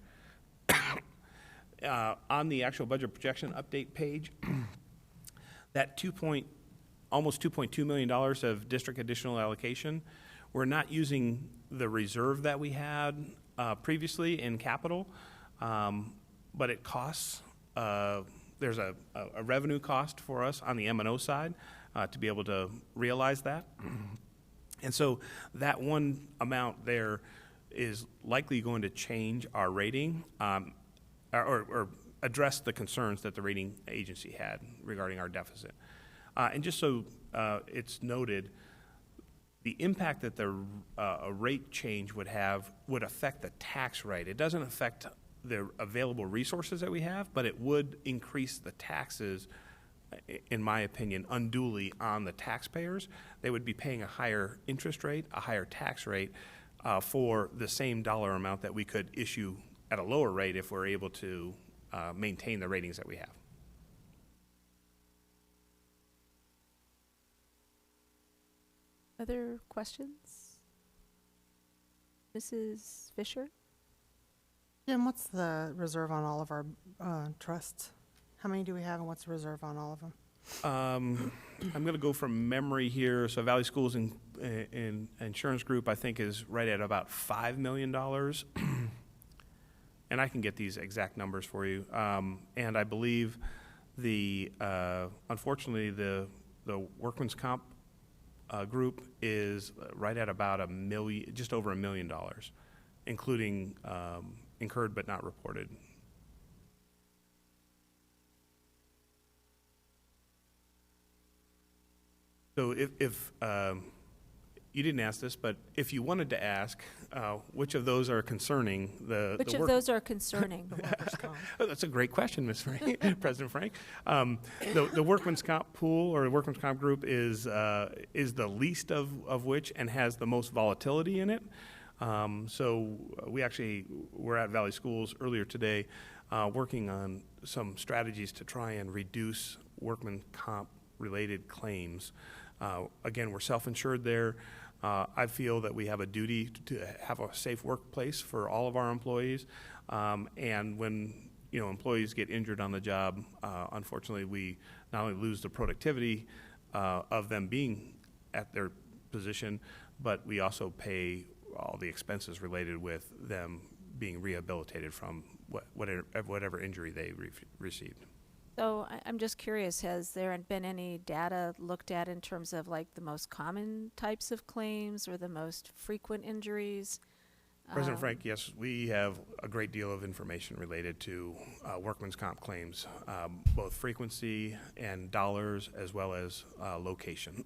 On the actual budget projection update page, that almost $2.2 million of district additional allocation, we're not using the reserve that we had previously in capital. But it costs, there's a revenue cost for us on the M&O side to be able to realize that. And so that one amount there is likely going to change our rating or address the concerns that the rating agency had regarding our deficit. And just so it's noted, the impact that a rate change would have would affect the tax rate. It doesn't affect the available resources that we have, but it would increase the taxes, in my opinion, unduly on the taxpayers. They would be paying a higher interest rate, a higher tax rate for the same dollar amount that we could issue at a lower rate if we're able to maintain the ratings that we have. Other questions? Mrs. Fisher? Jim, what's the reserve on all of our trusts? How many do we have, and what's the reserve on all of them? I'm going to go from memory here. So Valley Schools and Insurance Group, I think, is right at about $5 million. And I can get these exact numbers for you. And I believe unfortunately, the workman's comp group is right at about $1 million, just over $1 million, including incurred but not reported. So if you didn't ask this, but if you wanted to ask, which of those are concerning Which of those are concerning? Oh, that's a great question, Ms. Frank, President Frank. The workman's comp pool or the workman's comp group is the least of which and has the most volatility in it. So we actually were at Valley Schools earlier today working on some strategies to try and reduce workman comp related claims. Again, we're self-insured there. I feel that we have a duty to have a safe workplace for all of our employees. And when employees get injured on the job, unfortunately, we not only lose the productivity of them being at their position, but we also pay all the expenses related with them being rehabilitated from whatever injury they received. So I'm just curious, has there been any data looked at in terms of like the most common types of claims or the most frequent injuries? President Frank, yes, we have a great deal of information related to workman's comp claims, both frequency and dollars as well as location.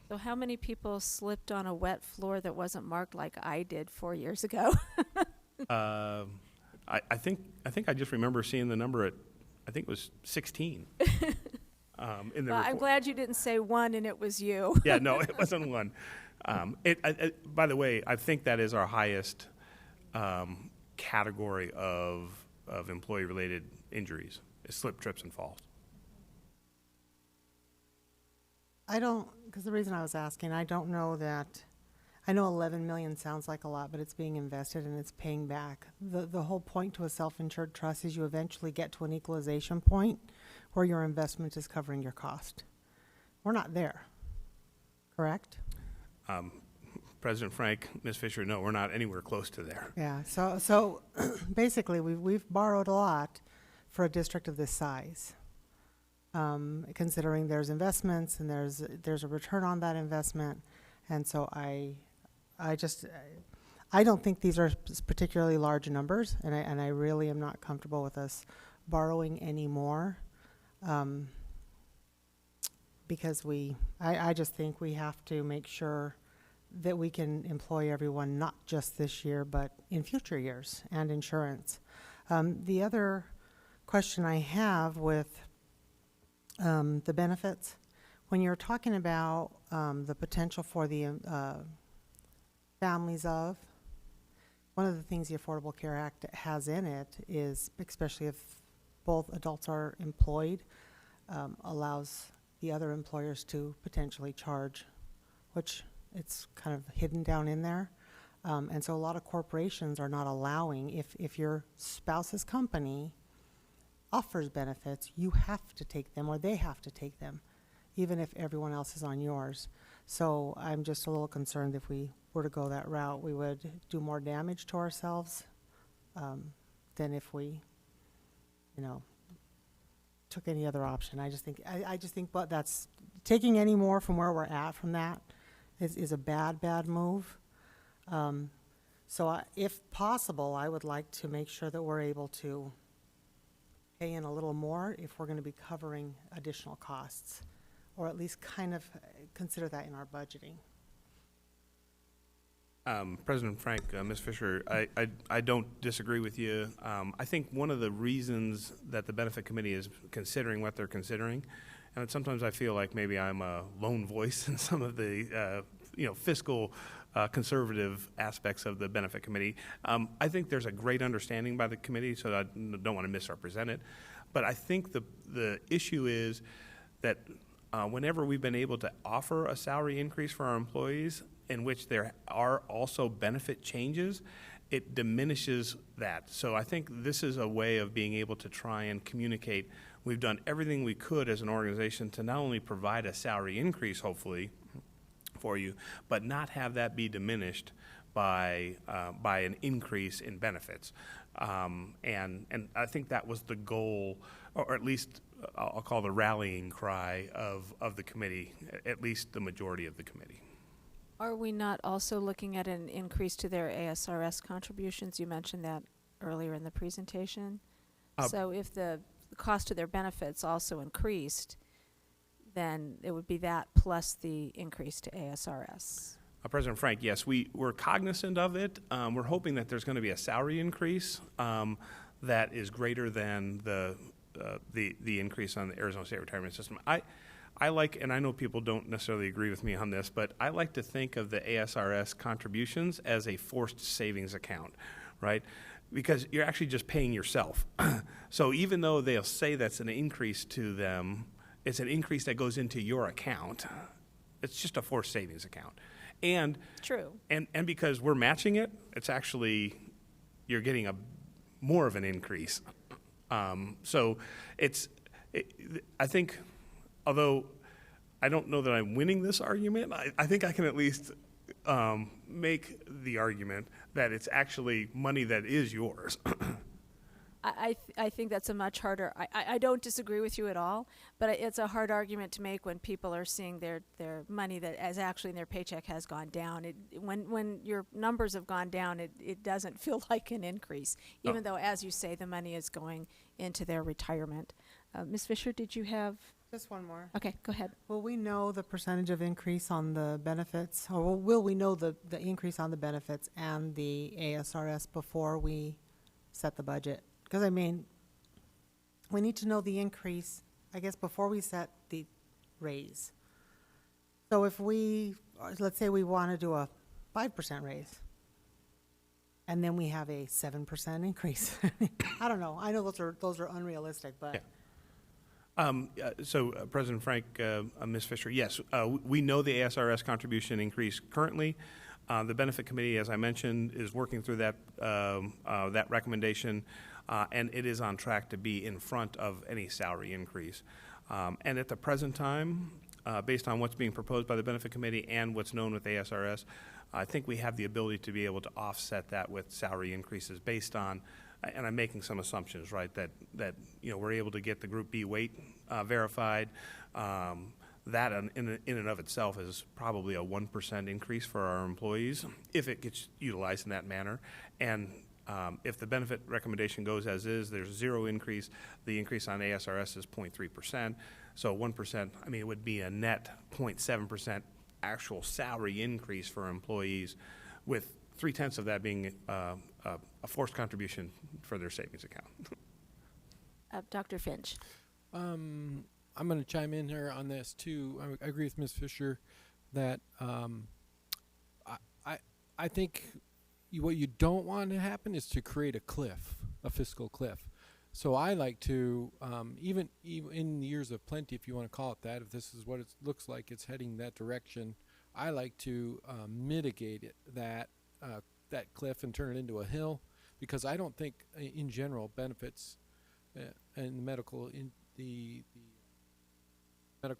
So how many people slipped on a wet floor that wasn't marked like I did 4 years ago? I think I just remember seeing the number at, I think it was 16. In the Well, report. I'm glad you didn't say one and it was you. Yeah, no, it wasn't one. By the way, I think that is our highest category of employee-related injuries, is slip, trips, and falls. Because the reason I was asking, I don't know that, I know 11 million sounds like a lot, but it's being invested and it's paying back. The whole point to a self-insured trust is you eventually get to an equalization point where your investment is covering your cost. We're not there, correct? President Frank, Ms. Fisher, no, we're not anywhere close to there. Yeah, so basically we've borrowed a lot for a district of this size. Considering there's investments and there's a return on that investment, and so I don't think these are particularly large numbers, and I really am not comfortable with us borrowing any more, because I just think we have to make sure that we can employ everyone, not just this year, but in future years, and insurance. The other question I have with the benefits, when you're talking about the potential for the families of, one of the things the Affordable Care Act has in it is, especially if both adults are employed, allows the other employers to potentially charge, which it's kind of hidden down in there. And so a lot of corporations are not allowing, if your spouse's company offers benefits, you have to take them, or they have to take them, even if everyone else is on yours. So I'm just a little concerned if we were to go that route, we would do more damage to ourselves than if we, took any other option. I just think, but that's taking any more from where we're at from that is a bad move. So if possible, I would like to make sure that we're able to pay in a little more if we're going to be covering additional costs, or at least kind of consider that in our budgeting. President Frank, Ms. Fisher, I don't disagree with you. I think one of the reasons that the Benefit Committee is considering what they're considering, and sometimes I feel like maybe I'm a lone voice in some of the fiscal conservative aspects of the Benefit Committee. I think there's a great understanding by the committee, so I don't want to misrepresent it. But I think the issue is that whenever we've been able to offer a salary increase for our employees, in which there are also benefit changes, it diminishes that. So I think this is a way of being able to try and communicate. We've done everything we could as an organization to not only provide a salary increase, hopefully, for you, but not have that be diminished by an increase in benefits. And I think that was the goal, or at least I'll call the rallying cry of the committee, at least the majority of the committee. Are we not also looking at an increase to their ASRS contributions? You mentioned that earlier in the presentation. So if the cost of their benefits also increased, then it would be that plus the increase to ASRS. President Frank, yes, we're cognizant of it. We're hoping that there's going to be a salary increase that is greater than the increase on the Arizona State Retirement System. I like, and I know people don't necessarily agree with me on this, but I like to think of the ASRS contributions as a forced savings account, right? Because you're actually just paying yourself. So even though they'll say that's an increase to them, it's an increase that goes into your account. It's just a forced savings account. And True. And because we're matching it, it's actually, you're getting more of an increase. So I think, although I don't know that I'm winning this argument, I think I can at least make the argument that it's actually money that is yours. I think that's a much harder, I don't disagree with you at all, but it's a hard argument to make when people are seeing their money that as actually in their paycheck has gone down. When your numbers have gone down, it doesn't feel like an increase, even though, as you say, the money is going into their retirement. Ms. Fisher, did you have? Just one more. Okay, go ahead. Will we know the percentage of increase on the benefits, or will we know the increase on the benefits and the ASRS before we set the budget? Because, I mean, we need to know the increase, I guess, before we set the raise. So if let's say we want to do a 5% raise, and then we have a 7% increase. I don't know. I know those are unrealistic, but. Yeah. President Frank, Ms. Fisher, yes, we know the ASRS contribution increase currently. The Benefit Committee, as I mentioned, is working through that recommendation, and it is on track to be in front of any salary increase. And at the present time, based on what's being proposed by the Benefit Committee and what's known with ASRS, I think we have the ability to be able to offset that with salary increases based on, and I'm making some assumptions, right, that we're able to get the Group B weight verified. That in and of itself is probably a 1% increase for our employees if it gets utilized in that manner. And if the benefit recommendation goes as is, there's zero increase. The increase on ASRS is 0.3%. So 1%, I mean, it would be a net 0.7% actual salary increase for employees, with 3/10 of that being a forced contribution for their savings account. Dr. Finch. I'm going to chime in here on this too. I agree with Ms. Fisher that I think what you don't want to happen is to create a cliff, a fiscal cliff. So I like to, even in years of plenty, if you want to call it that, if this is what it looks like, it's heading that direction, I like to mitigate that cliff and turn it into a hill, because I don't think, in general, benefits and the medical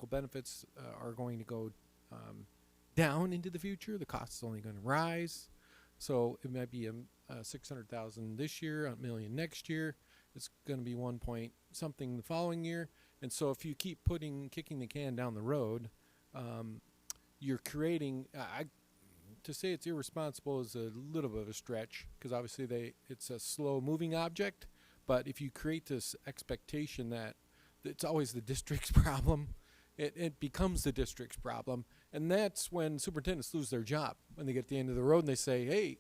benefits are going to go down into the future. The cost is only going to rise. So it might be a $600,000 this year, $1 million next year. It's going to be 1 point something the following year. And so if you keep kicking the can down the road, you're creating. To say it's irresponsible is a little bit of a stretch, because obviously it's a slow-moving object. But if you create this expectation that it's always the district's problem, it becomes the district's problem, And that's when superintendents lose their job, when they get to the end of the road and they say, hey,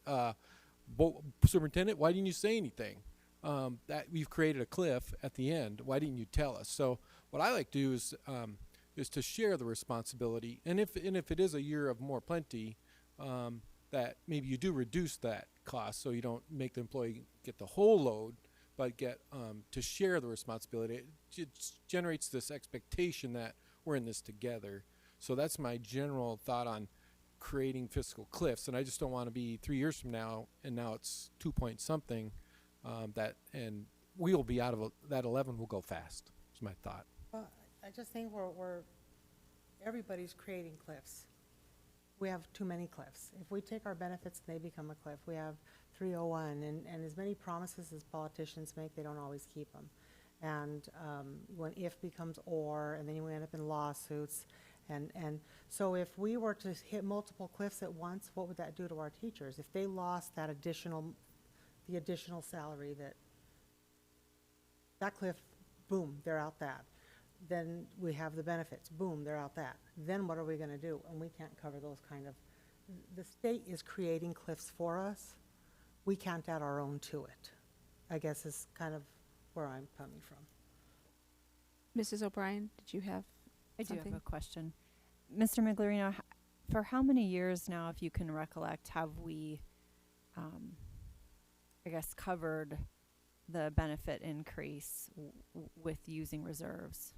superintendent, why didn't you say anything? That we've created a cliff at the end. Why didn't you tell us? So what I like to do is to share the responsibility. And if it is a year of more plenty, that maybe you do reduce that cost so you don't make the employee get the whole load, but get to share the responsibility. It generates this expectation that we're in this together. So that's my general thought on creating fiscal cliffs. And I just don't want to be 3 years from now, and now it's 2 point something, and we'll be out of that 11 will go fast, is my thought. I just think everybody's creating cliffs. We have too many cliffs. If we take our benefits and they become a cliff, we have 301, and as many promises as politicians make, they don't always keep them. And when if becomes or, and then we end up in lawsuits. And so if we were to hit multiple cliffs at once, what would that do to our teachers? If they lost the additional salary, that cliff, boom, they're out that. Then we have the benefits, boom, they're out that. Then what are we going to do? And we can't cover those kind of, the state is creating cliffs for us. We can't add our own to it, I guess is kind of where I'm coming from. Mrs. O'Brien, did you have I do something? have a question. Mr. Miglerino, for how many years now, if you can recollect, have we, I guess, covered the benefit increase with using reserves?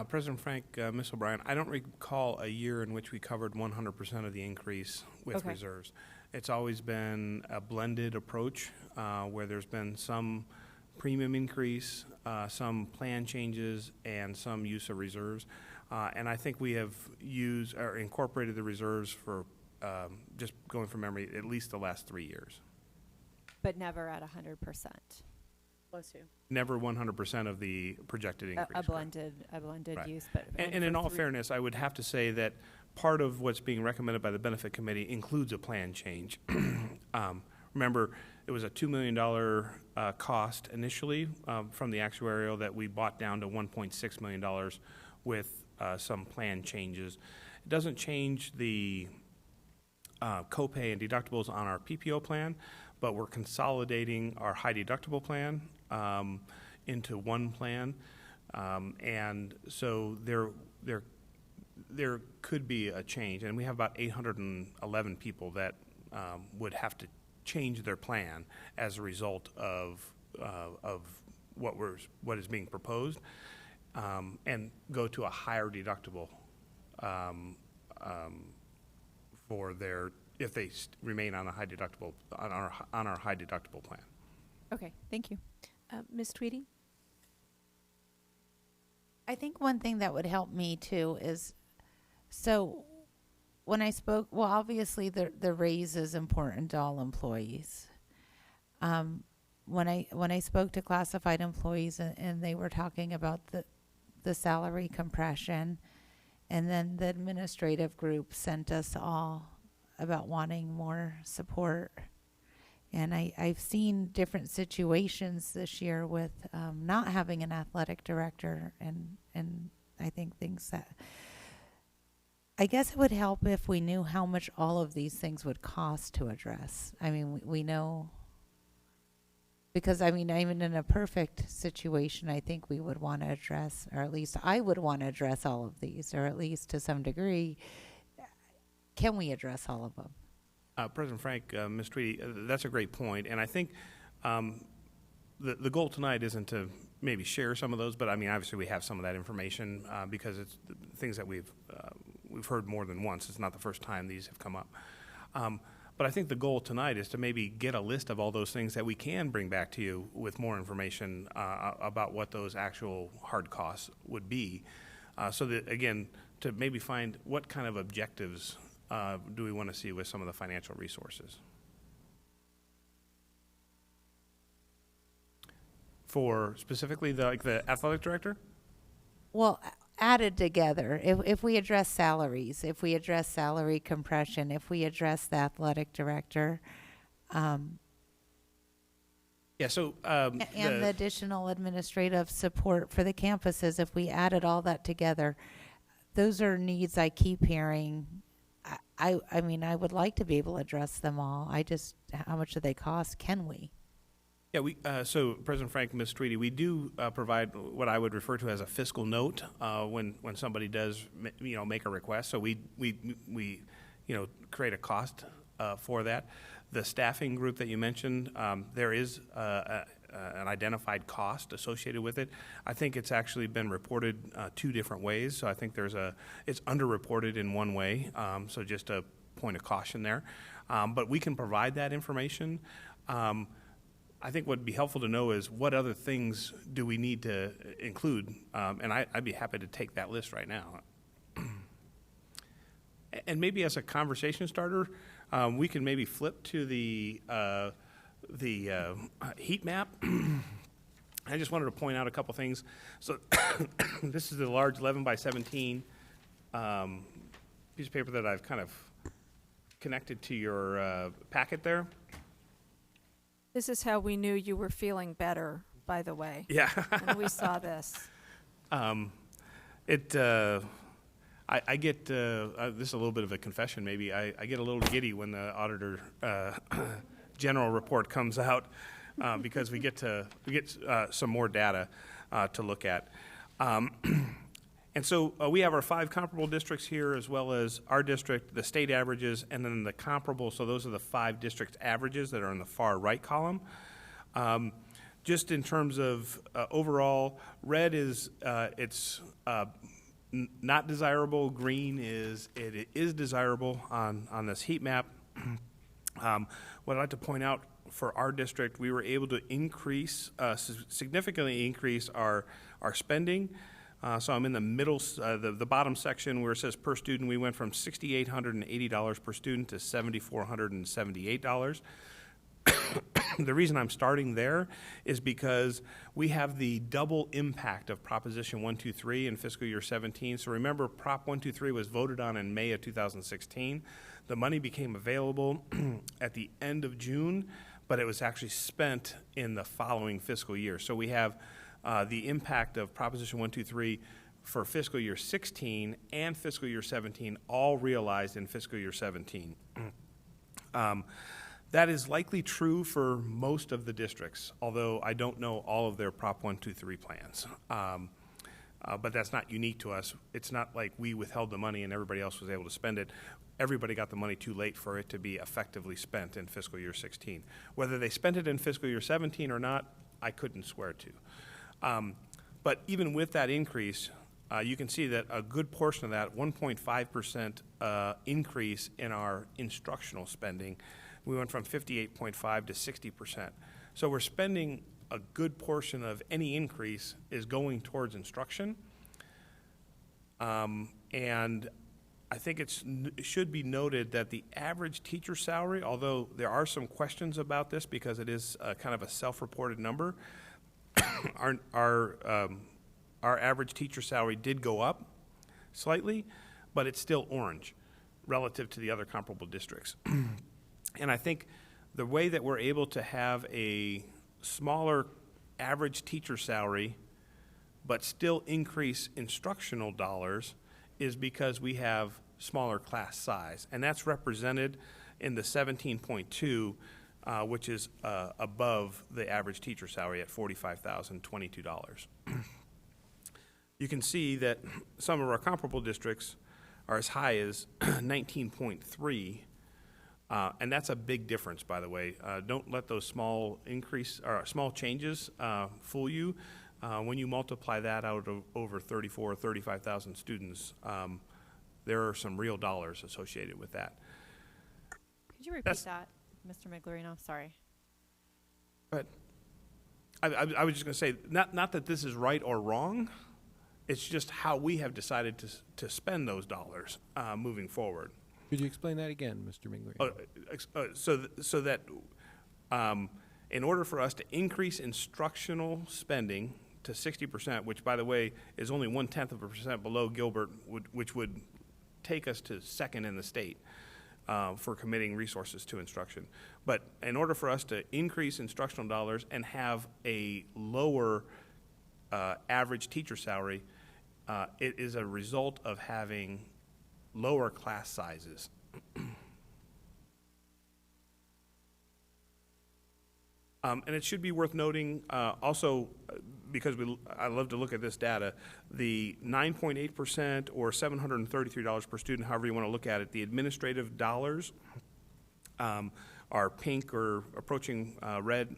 President Frank, Ms. O'Brien, I don't recall a year in which we covered 100% of the increase with Okay. reserves. It's always been a blended approach where there's been some premium increase, some plan changes, and some use of reserves. And I think we have used or incorporated the reserves for, just going from memory, at least the last 3 years. But never at 100%. Bless you. Never 100% of the projected increase. A correct. blended Right. use, but And in all fairness, I would have to say that part of what's being recommended by the benefit committee includes a plan change. Remember, it was a $2 million cost initially from the actuarial that we bought down to $1.6 million with some plan changes. It doesn't change the copay and deductibles on our PPO plan, but we're consolidating our high deductible plan into one plan. And so there could be a change, and we have about 811 people that would have to change their plan as a result of what is being proposed, and go to a higher deductible for their, if they remain on a high deductible on our high deductible plan. okay, thank you. Ms. Tweedy? I think one thing that would help me too is, so when I spoke, well, obviously the raise is important to all employees. When I spoke to classified employees and they were talking about the salary compression, and then the administrative group sent us all about wanting more support. And I've seen different situations this year with not having an athletic director, and I think things that, I guess it would help if we knew how much all of these things would cost to address. I mean, we know, because I mean, even in a perfect situation, I think we would want to address, or at least I would want to address all of these, or at least to some degree, can we address all of them? President Frank, Ms. Tweedy, that's a great point, and I think the goal tonight isn't to maybe share some of those, but I mean, obviously we have some of that information because it's things that we've heard more than once. It's not the first time these have come up. But I think the goal tonight is to maybe get a list of all those things that we can bring back to you with more information about what those actual hard costs would be, so that, again, to maybe find what kind of objectives do we want to see with some of the financial resources. For specifically the athletic director? Well, added together, if we address salaries, if we address salary compression, if we address the athletic director, Yeah, so and the additional administrative support for the campuses, if we added all that together, those are needs I keep hearing. I mean, I would like to be able to address them all. How much do they cost? Can we? Yeah, so President Frank, Ms. Tweedy, we do provide what I would refer to as a fiscal note when somebody does, make a request. So we create a cost for that. The staffing group that you mentioned, there is an identified cost associated with it. I think it's actually been reported two different ways. So I think it's underreported in one way. So just a point of caution there. But we can provide that information. I think what would be helpful to know is what other things do we need to include, and I'd be happy to take that list right now. And maybe as a conversation starter, we can maybe flip to the heat map. I just wanted to point out a couple things. So this is the large 11 by 17 piece of paper that I've kind of connected to your packet there. This is how we knew you were feeling better, by the way. Yeah. And we saw this. I get, this is a little bit of a confession maybe, I get a little giddy when the auditor general report comes out because we get some more data to look at. And so we have our 5 comparable districts here, as well as our district, the state averages, and then the comparable. So those are the 5 district averages that are in the far right column. Just in terms of overall, red is not desirable. Green is desirable on this heat map. What I'd like to point out for our district, we were able to significantly increase our spending. So I'm in the middle, the bottom section where it says per student. We went from $6,880 per student to $7,478. The reason I'm starting there is because we have the double impact of Proposition 123 in fiscal year 17. So remember, Prop 123 was voted on in May of 2016. The money became available at the end of June, but it was actually spent in the following fiscal year. So we have the impact of Proposition 123 for fiscal year 16 and fiscal year 17 all realized in fiscal year 17. That is likely true for most of the districts, although I don't know all of their Prop 123 plans. But that's not unique to us. It's not like we withheld the money and everybody else was able to spend it. Everybody got the money too late for it to be effectively spent in fiscal year 16. Whether they spent it in fiscal year 17 or not, I couldn't swear to. But even with that increase, you can see that a good portion of that, 1.5% increase in our instructional spending, we went from 58.5 to 60%. So we're spending a good portion of any increase is going towards instruction. And I think it should be noted that the average teacher salary, although there are some questions about this because it is kind of a self-reported number, our average teacher salary did go up slightly, but it's still orange relative to the other comparable districts. And I think the way that we're able to have a smaller average teacher salary but still increase instructional dollars is because we have smaller class size. And that's represented in the 17.2, which is above the average teacher salary at $45,022. You can see that some of our comparable districts are as high as 19.3, and that's a big difference, by the way. Don't let those small changes fool you. When you multiply that out of over 34 or 35,000 students, there are some real dollars associated with that. Could you repeat that, Mr. Miglorino? Sorry. But I was just going to say, not that this is right or wrong. It's just how we have decided to spend those dollars moving forward. Could you explain that again, Mr. Miglorino? So that in order for us to increase instructional spending to 60%, which, by the way, is only 0.1% below Gilbert, which would take us to second in the state for committing resources to instruction. But in order for us to increase instructional dollars and have a lower average teacher salary, it is a result of having lower class sizes. And it should be worth noting also, because I love to look at this data, the 9.8% or $733 per student, however you want to look at it, the administrative dollars are pink or approaching red.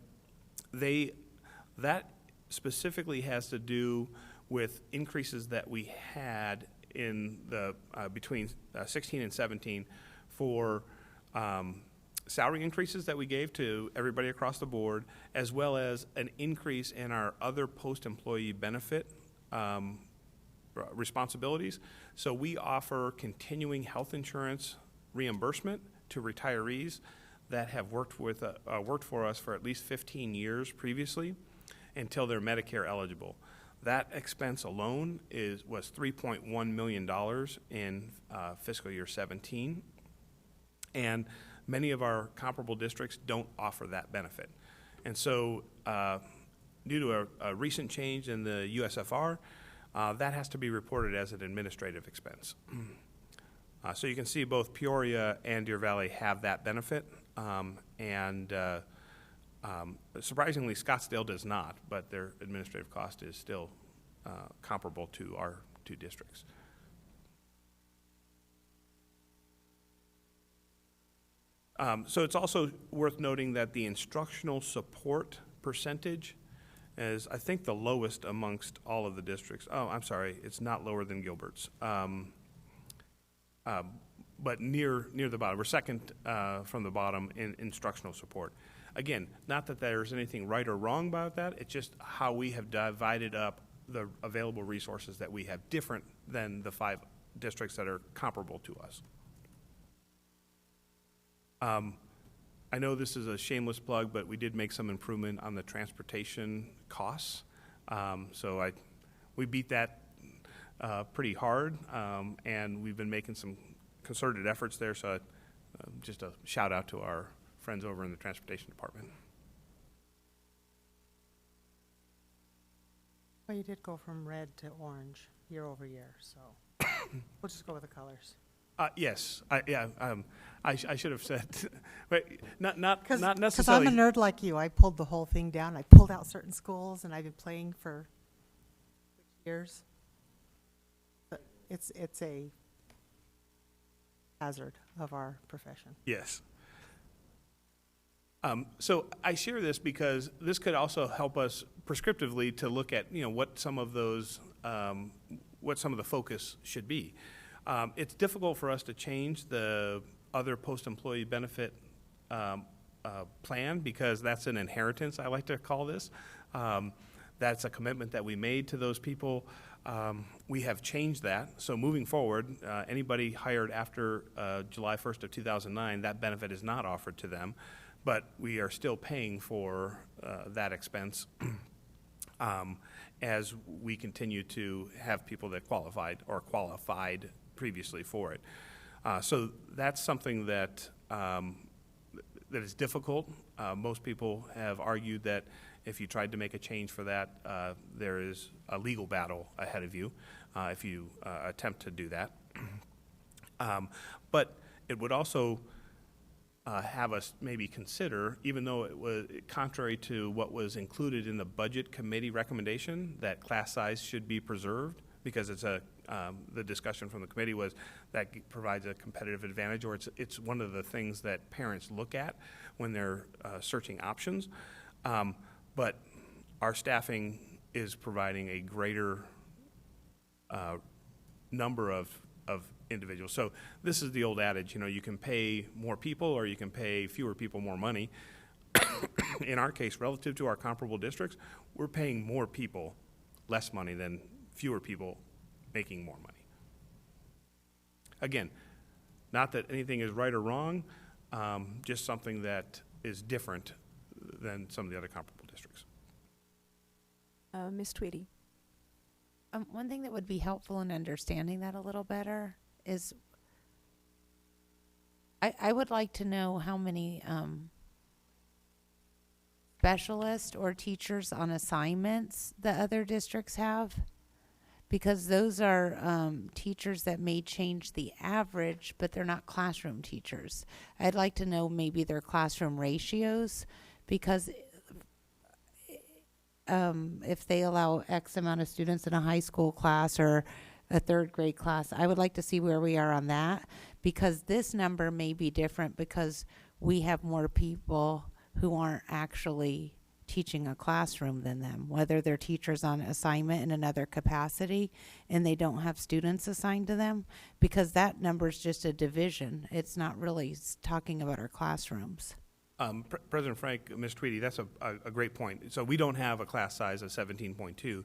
That specifically has to do with increases that we had in the between 16 and 17 for salary increases that we gave to everybody across the board, as well as an increase in our other post-employee benefit responsibilities. So we offer continuing health insurance reimbursement to retirees that have worked for us for at least 15 years previously until they're Medicare eligible. That expense alone was $3.1 million in fiscal year 17, and many of our comparable districts don't offer that benefit. And so due to a recent change in the USFR, that has to be reported as an administrative expense. So you can see both Peoria and Deer Valley have that benefit, and surprisingly Scottsdale does not, but their administrative cost is still comparable to our two districts. So it's also worth noting that the instructional support percentage is, I think, the lowest amongst all of the districts. Oh, I'm sorry, it's not lower than Gilbert's, but near the bottom. We're second from the bottom in instructional support. Again, not that there's anything right or wrong about that, it's just how we have divided up the available resources that we have, different than the 5 districts that are comparable to us. I know this is a shameless plug, but we did make some improvement on the transportation costs. So we beat that pretty hard, and we've been making some concerted efforts there. So just a shout out to our friends over in the transportation department. Well, you did go from red to orange year over year, so we'll just go with the colors. Yes, I should have said, but not Because necessarily. I'm a nerd like you. I pulled the whole thing down. I pulled out certain schools, and I've been playing for years. But it's a hazard of our profession. Yes. So I share this because this could also help us prescriptively to look at, what some of those, what some of the focus should be. It's difficult for us to change the other post-employee benefit plan because that's an inheritance, I like to call this. That's a commitment that we made to those people. We have changed that. So moving forward, anybody hired after July 1st of 2009, that benefit is not offered to them, but we are still paying for that expense as we continue to have people that qualified previously for it. So that's something that that is difficult. Most people have argued that if you tried to make a change for that, there is a legal battle ahead of you if you attempt to do that. But it would also have us maybe consider, even though it was contrary to what was included in the budget committee recommendation, that class size should be preserved, because it's the discussion from the committee was that provides a competitive advantage, or it's one of the things that parents look at when they're searching options. But our staffing is providing a greater number of individuals. So this is the old adage, you can pay more people or you can pay fewer people more money. In our case, relative to our comparable districts, we're paying more people less money than fewer people making more money. Again, not that anything is right or wrong, just something that is different than some of the other comparable districts. Ms. Tweedy. One thing that would be helpful in understanding that a little better is I would like to know how many specialists or teachers on assignments the other districts have, Because those are teachers that may change the average, but they're not classroom teachers. I'd like to know maybe their classroom ratios, because if they allow X amount of students in a high school class or a third grade class, I would like to see where we are on that, because this number may be different because we have more people who aren't actually teaching a classroom than them, whether they're teachers on assignment in another capacity and they don't have students assigned to them, because that number is just a division. It's not really talking about our classrooms. President Frank, Ms. Tweedy, that's a great point. So we don't have a class size of 17.2,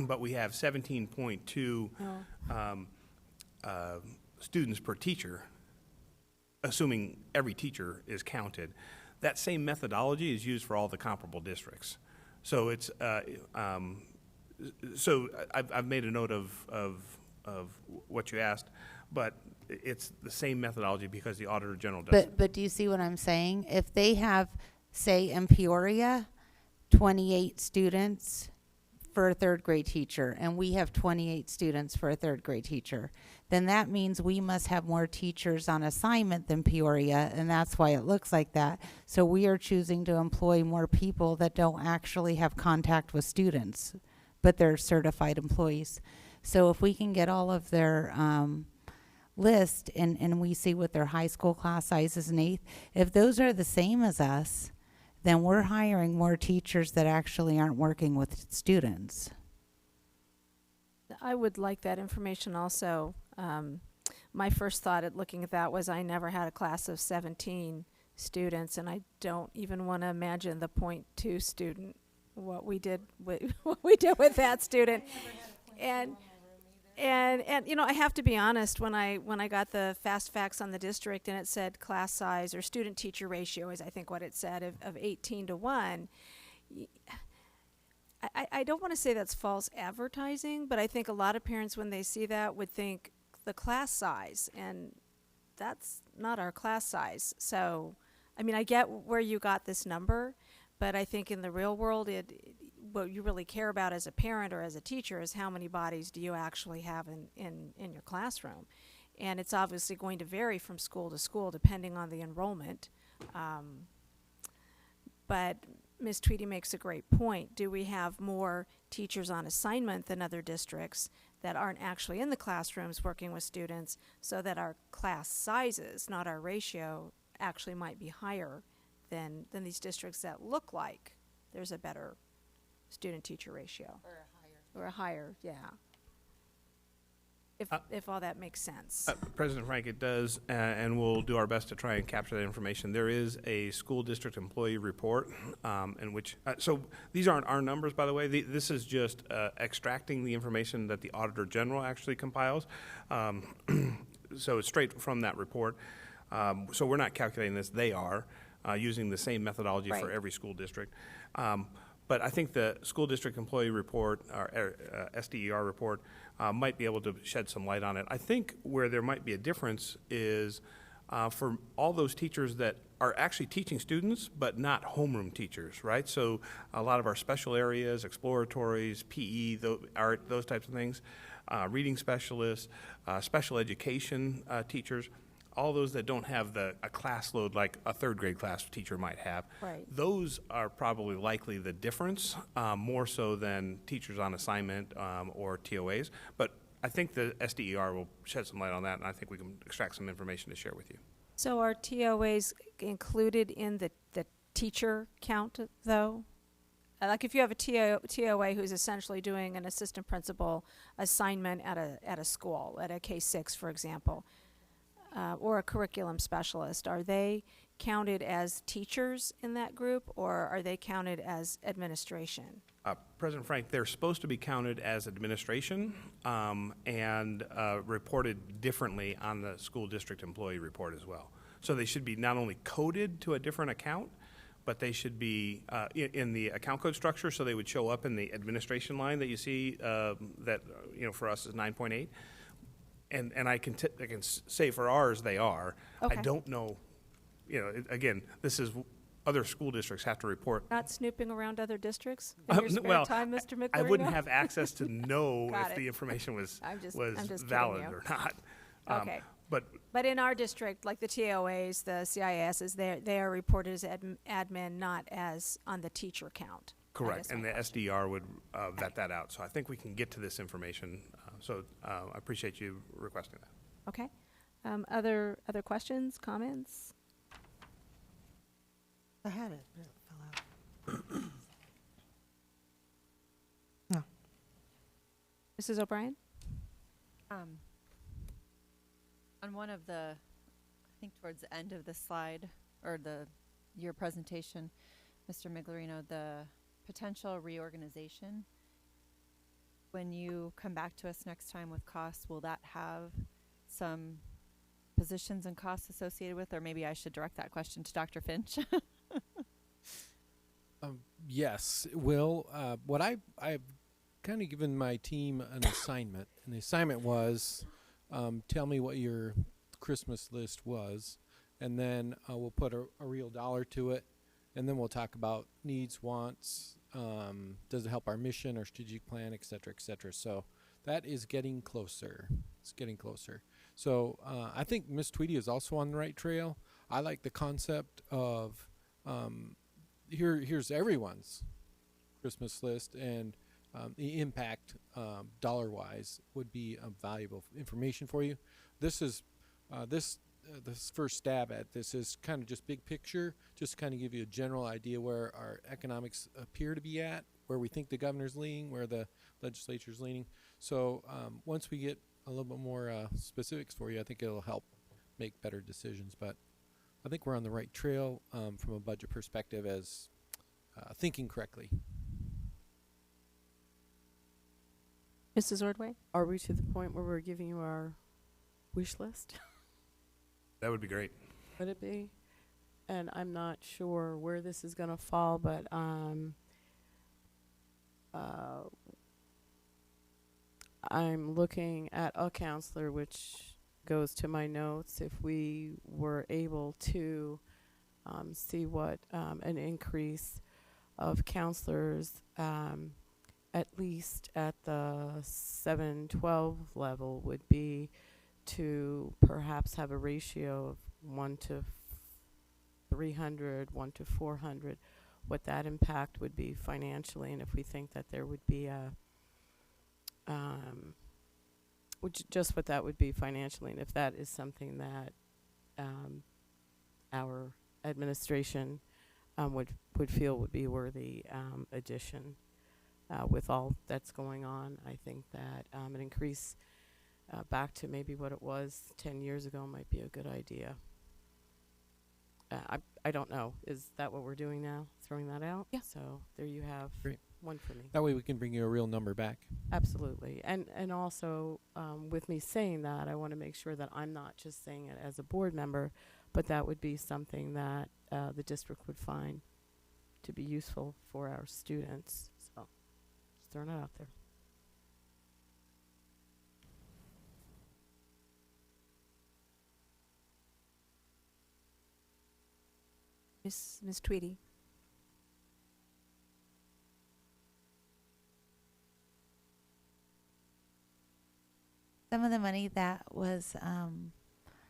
but we have 17.2 students per teacher, assuming every teacher is counted. That same methodology is used for all the comparable districts. So it's so I've made a note of what you asked, but it's the same methodology because the Auditor General does it. But do you see what I'm saying? If they have, say, in Peoria, 28 students for a third grade teacher, and we have 28 students for a third grade teacher, then that means we must have more teachers on assignment than Peoria, and that's why it looks like that. So we are choosing to employ more people that don't actually have contact with students, but they're certified employees. So if we can get all of their list and we see what their high school class size is in eighth, if those are the same as us, then we're hiring more teachers that actually aren't working with students. I would like that information also. My first thought at looking at that was I never had a class of 17 students, and I don't even want to imagine the .2 student, what we did with that student. And you know, I have to be honest, when I got the fast facts on the district and it said class size or student teacher ratio is I think what it said of 18 to 1, I don't want to say that's false advertising, but I think a lot of parents when they see that would think the class size, and that's not our class size. So, I mean, I get where you got this number, but I think in the real world, what you really care about as a parent or as a teacher is how many bodies do you actually have in your classroom. And it's obviously going to vary from school to school depending on the enrollment. But Ms. Tweedy makes a great point. Do we have more teachers on assignment than other districts that aren't actually in the classrooms working with students, so that our class sizes, not our ratio, actually might be higher than these districts that look like there's a better student-teacher ratio. Or a higher, yeah. If all that makes sense. President Frank, it does, and we'll do our best to try and capture that information. There is a school district employee report in which, so these aren't our numbers, by the way. This is just extracting the information that the Auditor General actually compiles. So it's straight from that report. So we're not calculating this, they are, using the same methodology for every school district. But I think the school district employee report, or SDER report, might be able to shed some light on it. I think where there might be a difference is for all those teachers that are actually teaching students, but not homeroom teachers, right? So a lot of our special areas, exploratories, PE, art, those types of things, reading specialists, special education teachers, all those that don't have a class load like a third grade class teacher might have. Right. Those are probably likely the difference, more so than teachers on assignment or TOAs. But I think the SDER will shed some light on that, and I think we can extract some information to share with you. So are TOAs included in the teacher count, though? Like if you have a TOA who's essentially doing an assistant principal assignment at a school, at a K-6, for example, or a curriculum specialist, are they counted as teachers in that group, or are they counted as administration? President Frank, they're supposed to be counted as administration and reported differently on the school district employee report as well. So they should be not only coded to a different account, but they should be in the account code structure, so they would show up in the administration line that you see that, for us is 9.8. And I can say for ours they are. Okay. I don't know, again, this is other school districts have to report. Not snooping around other districts in your spare Well, time, Mr. McLarino? I wouldn't have access to know Got if it. the information was I'm just kidding valid you. or not. Okay. But In our district, like the TOAs, the CISs, they are reported as admin, not as on the teacher count. I correct, guess and my the question. SDR would vet that out. So I think we can get to this information. I appreciate you requesting that. Okay. Other questions, comments? I had it, but it fell out. No. Mrs. O'Brien? On one of the, I think towards the end of the slide, or your presentation, Mr. Miglerino, the potential reorganization, when you come back to us next time with costs, will that have some positions and costs associated with, or maybe I should direct that question to Dr. Finch? Yes, it will. What I've kind of given my team an assignment, and the assignment was tell me what your Christmas list was, and then we'll put a real dollar to it, and then we'll talk about needs, wants, does it help our mission, our strategic plan, et cetera, et cetera. So that is getting closer. It's getting closer. So I think Ms. Tweedy is also on the right trail. I like the concept of here's everyone's Christmas list, and the impact dollar-wise would be valuable information for you. This is this first stab at this is kind of just big picture, just kind of give you a general idea where our economics appear to be at, where we think the governor's leaning, where the legislature's leaning. So once we get a little bit more specifics for you, I think it'll help make better decisions. But I think we're on the right trail from a budget perspective as thinking correctly. Mrs. Ordway? Are we to the point where we're giving you our wish list? That would be great. Would it be? And I'm not sure where this is going to fall, but I'm looking at a counselor, which goes to my notes. If we were able to see what an increase of counselors, at least at the 712 level, would be to perhaps have a ratio of 1 to 300, 1 to 400, what that impact would be financially, and if we think that there would be a just what that would be financially, and if that is something that our administration would feel would be worthy addition. With all that's going on, I think that an increase back to maybe what it was 10 years ago might be a good idea. I don't know. Is that what we're doing now? Throwing that out? Yeah. So there you have Great. one for me. That way we can bring you a real number back. Absolutely. And also, with me saying that, I want to make sure that I'm not just saying it as a board member, but that would be something that the district would find to be useful for our students. So just throwing it out there. Ms. Tweedy? Some of the money that was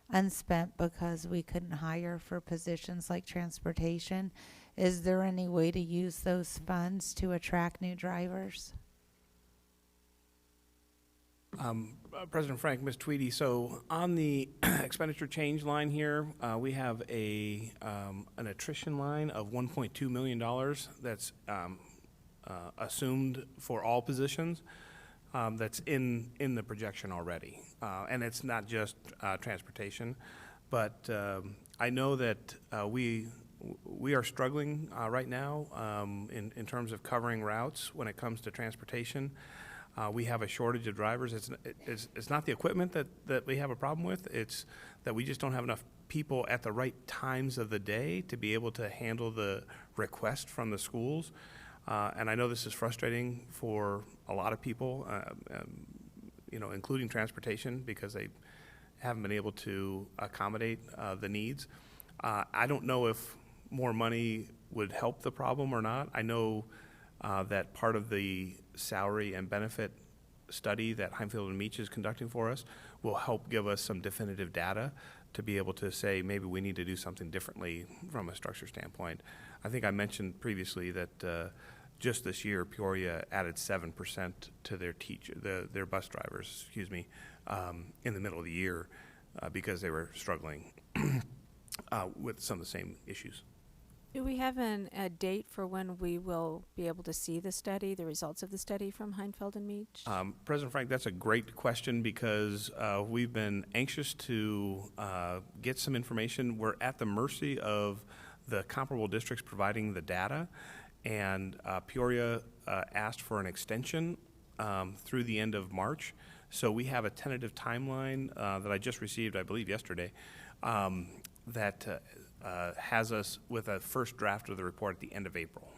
unspent because we couldn't hire for positions like transportation, is there any way to use those funds to attract new drivers? President Frank, Ms. Tweedy, so on the expenditure change line here, we have an attrition line of $1.2 million that's assumed for all positions. That's in the projection already. And it's not just transportation, but I know that we are struggling right now in terms of covering routes when it comes to transportation. We have a shortage of drivers. It's not the equipment that we have a problem with. It's that we just don't have enough people at the right times of the day to be able to handle the request from the schools. And I know this is frustrating for a lot of people, including transportation, because they haven't been able to accommodate the needs. I don't know if more money would help the problem or not. I know that part of the salary and benefit study that Heimfield and Meach is conducting for us will help give us some definitive data to be able to say maybe we need to do something differently from a structure standpoint. I think I mentioned previously that just this year Peoria added 7% to their bus drivers, in the middle of the year because they were struggling with some of the same issues. Do we have a date for when we will be able to see the results of the study from Heinfeld and Meach? President Frank, that's a great question because we've been anxious to get some information. We're at the mercy of the comparable districts providing the data, and Peoria asked for an extension through the end of March. So we have a tentative timeline that I just received, I believe, yesterday, that has us with a first draft of the report at the end of April.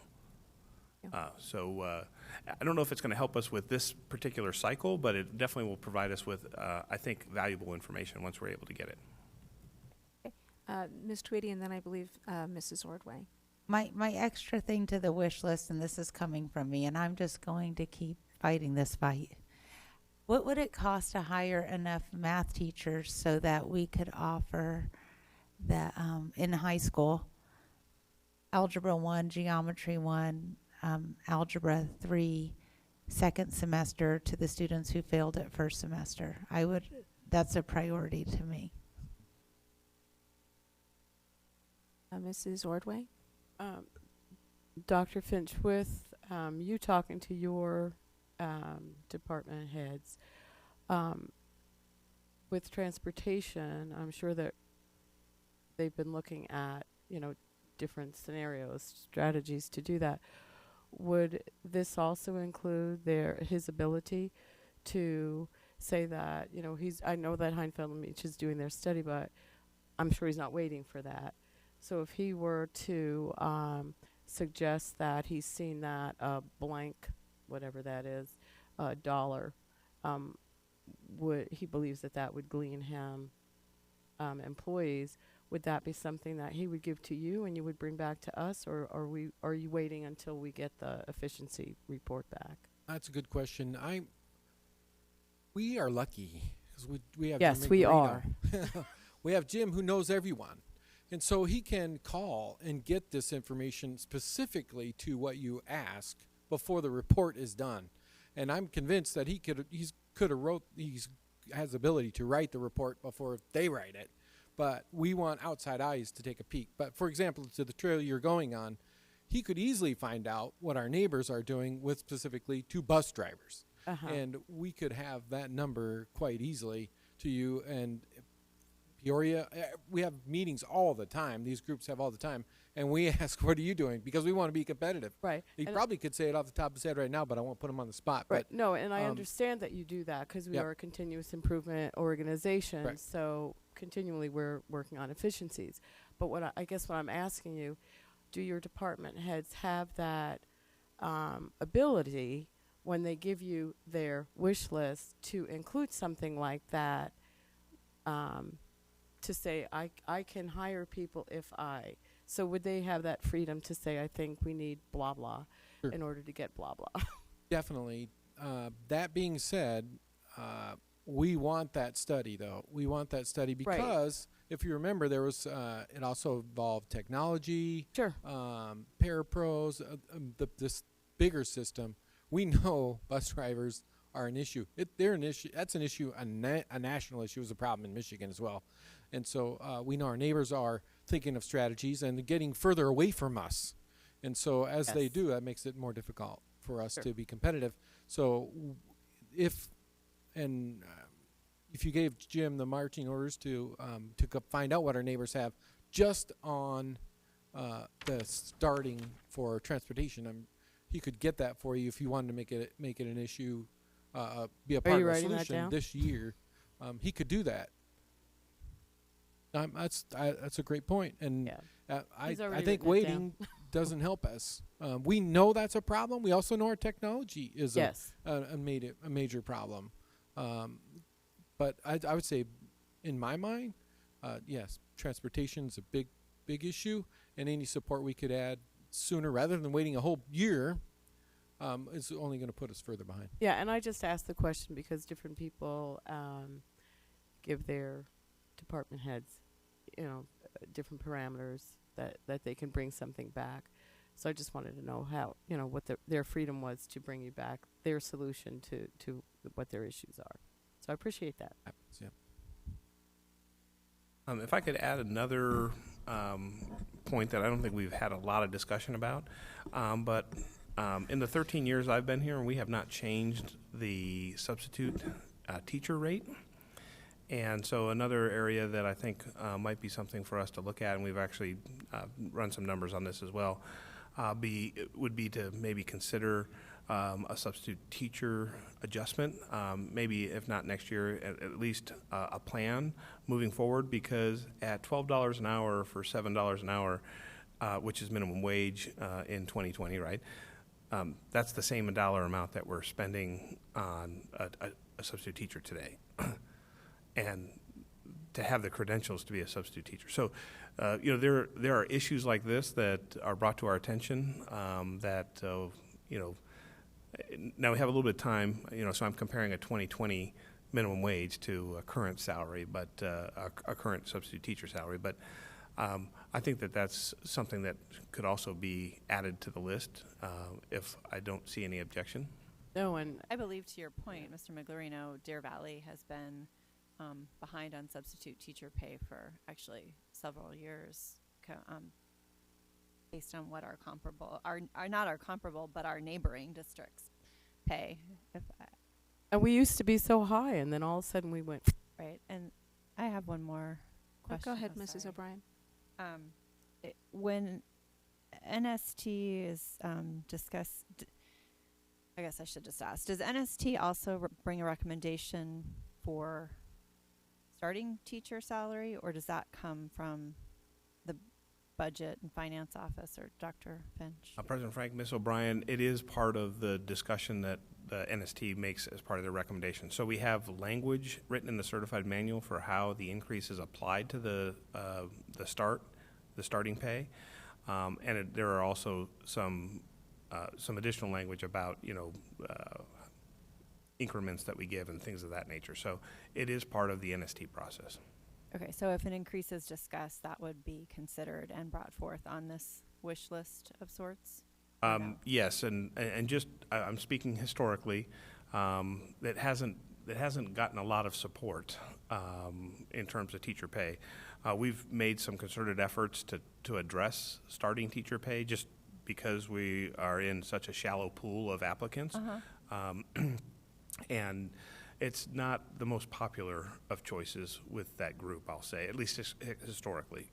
So I don't know if it's going to help us with this particular cycle, but it definitely will provide us with, I think, valuable information once we're able to get it. Ms. Tweedy, and then I believe Mrs. Ordway. My extra thing to the wish list, and this is coming from me, and I'm just going to keep fighting this fight. What would it cost to hire enough math teachers so that we could offer the in high school, Algebra 1, Geometry 1, Algebra 3, second semester to the students who failed at first semester? That's a priority to me. Mrs. Ordway? Dr. Finch, with you talking to your department heads, with transportation, I'm sure that they've been looking at, different scenarios, strategies to do that. Would this also include his ability to say that, I know that Heinfeld and Meach is doing their study, but I'm sure he's not waiting for that. So if he were to suggest that he's seen that blank, whatever that is, dollar, he believes that would glean him employees, would that be something that he would give to you and you would bring back to us, or are you waiting until we get the efficiency report back? That's a good question. We are lucky because we have Yes, Jim we Ignorino. are. We have Jim who knows everyone. And so he can call and get this information specifically to what you ask before the report is done. And I'm convinced that he has the ability to write the report before they write it. But we want outside eyes to take a peek. But for example, to the trail you're going on, he could easily find out what our neighbors are doing with specifically to bus drivers. And we could have that number quite easily to you. And Peoria, we have meetings all the time. These groups have all the time. And we ask, what are you doing? Because we want to be competitive. Right. He probably could say it off the top of his head right now, but I won't put him on the spot. Right. But No, and I understand that you do that because we are a continuous improvement organization. Correct. So continually we're working on efficiencies. But what I'm asking you, do your department heads have that ability when they give you their wish list to include something like that, to say, I can hire people if I... So would they have that freedom to say, I think we need blah, blah, Sure. in order to get blah, blah? Definitely. That being said, we want that study, though. We want that study because, if you remember, there was it also involved technology, Sure. parapros, this bigger system. We know bus drivers are an issue. They're an issue. That's an issue. A national issue is a problem in Michigan as well. And so we know our neighbors are thinking of strategies and getting further away from us. And so as they do, that makes it more difficult for us to be competitive. So if you gave Jim the marching orders to find out what our neighbors have just on the starting for transportation, he could get that for you if you wanted to make it an issue, be a part of the solution this year. He could do that. That's a great point, and I think waiting doesn't help us. We know that's a problem. We also know our technology is a major problem. But I would say, in my mind, yes, transportation is a big issue, and any support we could add sooner rather than waiting a whole year is only going to put us further behind. Yeah, and I just asked the question because different people give their department heads, different parameters that they can bring something back. So I just wanted to know how, what their freedom was to bring you back their solution to what their issues are. So I appreciate that. Happens, yeah. If I could add another point that I don't think we've had a lot of discussion about, but in the 13 years I've been here, we have not changed the substitute teacher rate. And so another area that I think might be something for us to look at, and we've actually run some numbers on this as well, would be to maybe consider a substitute teacher adjustment, maybe if not next year, at least a plan moving forward, because at $12 an hour for $7 an hour, which is minimum wage in 2020, right? That's the same dollar amount that we're spending on a substitute teacher today. And to have the credentials to be a substitute teacher. So, there are issues like this that are brought to our attention now we have a little bit of time, so I'm comparing a 2020 minimum wage to a current salary, but a current substitute teacher salary. But I think that's something that could also be added to the list if I don't see any objection. No, and I believe to your point, Mr. Miglerino, Deer Valley has been behind on substitute teacher pay for actually several years, based on what our comparable, not our comparable, but our neighboring districts pay. and we used to be so high, and then all of a sudden we went. Right, and I have one more question. Go ahead, Oh, Mrs. sorry. O'Brien. When NST is discussed, I guess I should just ask, does NST also bring a recommendation for starting teacher salary, or does that come from the budget and finance office or Dr. Finch? President Frank, Ms. O'Brien, it is part of the discussion that the NST makes as part of their recommendation. So we have language written in the certified manual for how the increase is applied to the starting pay, and there are also some additional language about increments that we give and things of that nature. So it is part of the NST process. Okay, so if an increase is discussed, that would be considered and brought forth on this wish list of sorts? No? Yes, and just I'm speaking historically. That hasn't gotten a lot of support in terms of teacher pay. We've made some concerted efforts to address starting teacher pay, just because we are in such a shallow pool of applicants, and it's not the most popular of choices with that group, I'll say, at least historically.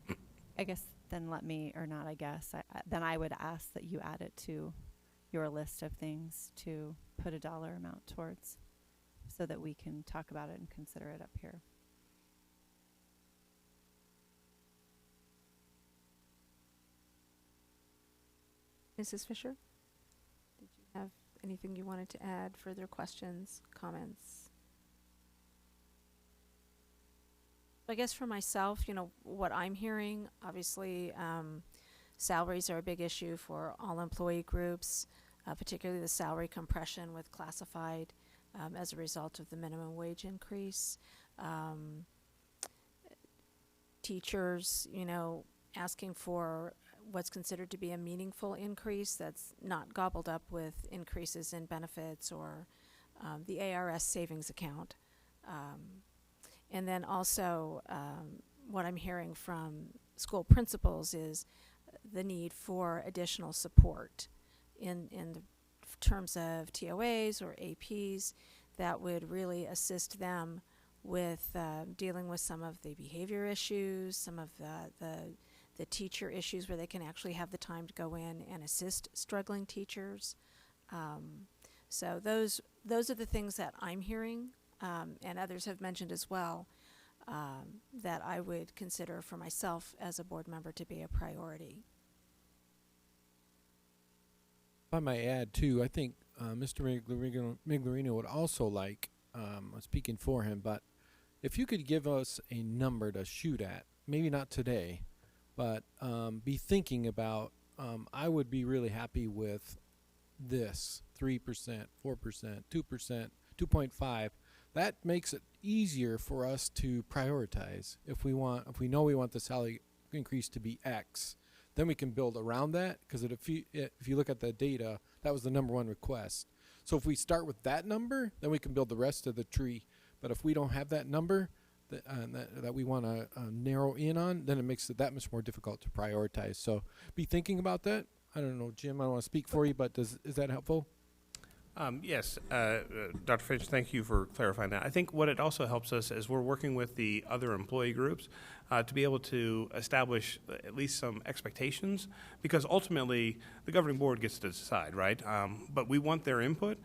I guess then then I would ask that you add it to your list of things to put a dollar amount towards, so that we can talk about it and consider it up here. Mrs. Fisher, did you have anything you wanted to add? Further questions, comments? I guess for myself, what I'm hearing, obviously, salaries are a big issue for all employee groups, particularly the salary compression with classified as a result of the minimum wage increase. Teachers, asking for what's considered to be a meaningful increase that's not gobbled up with increases in benefits or the ARS savings account. And then also what I'm hearing from school principals is the need for additional support in the terms of TOAs or APs that would really assist them with dealing with some of the behavior issues, some of the teacher issues where they can actually have the time to go in and assist struggling teachers. So those are the things that I'm hearing, and others have mentioned as well, that I would consider for myself as a board member to be a priority. If I might add too, I think Mr. Miglerino would also like, I'm speaking for him, but if you could give us a number to shoot at, maybe not today, but be thinking about, I would be really happy with this 3%, 4%, 2%, 2.5. That makes it easier for us to prioritize. If we know we want the salary increase to be X, then we can build around that, because if you look at the data, that was the number one request. So if we start with that number, then we can build the rest of the tree. But if we don't have that number that we want to narrow in on, then it makes it that much more difficult to prioritize. So be thinking about that. I don't know, Jim, I don't want to speak for you, but is that helpful? Yes, Dr. Finch, thank you for clarifying that. I think what it also helps us is we're working with the other employee groups to be able to establish at least some expectations, because ultimately the governing board gets to decide, right? But we want their input.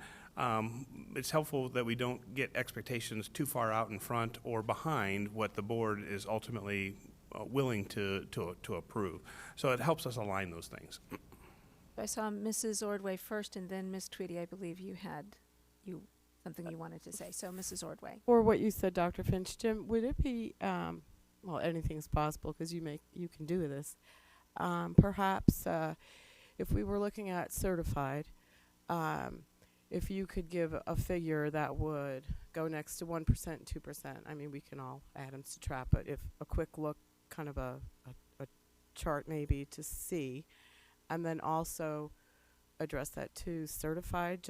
It's helpful that we don't get expectations too far out in front or behind what the board is ultimately willing to approve. So it helps us align those things. I saw Mrs. Ordway first, and then Ms. Tweedy. I believe you had something you wanted to say. So, Mrs. Ordway. Or what you said, Dr. Finch, Jim, would it be, well, anything's possible because you can do this. Perhaps if we were looking at certified, if you could give a figure that would go next to 1%, 2%. I mean, we can all add and subtract, but if a quick look, kind of a chart maybe to see. And then also address that to certified,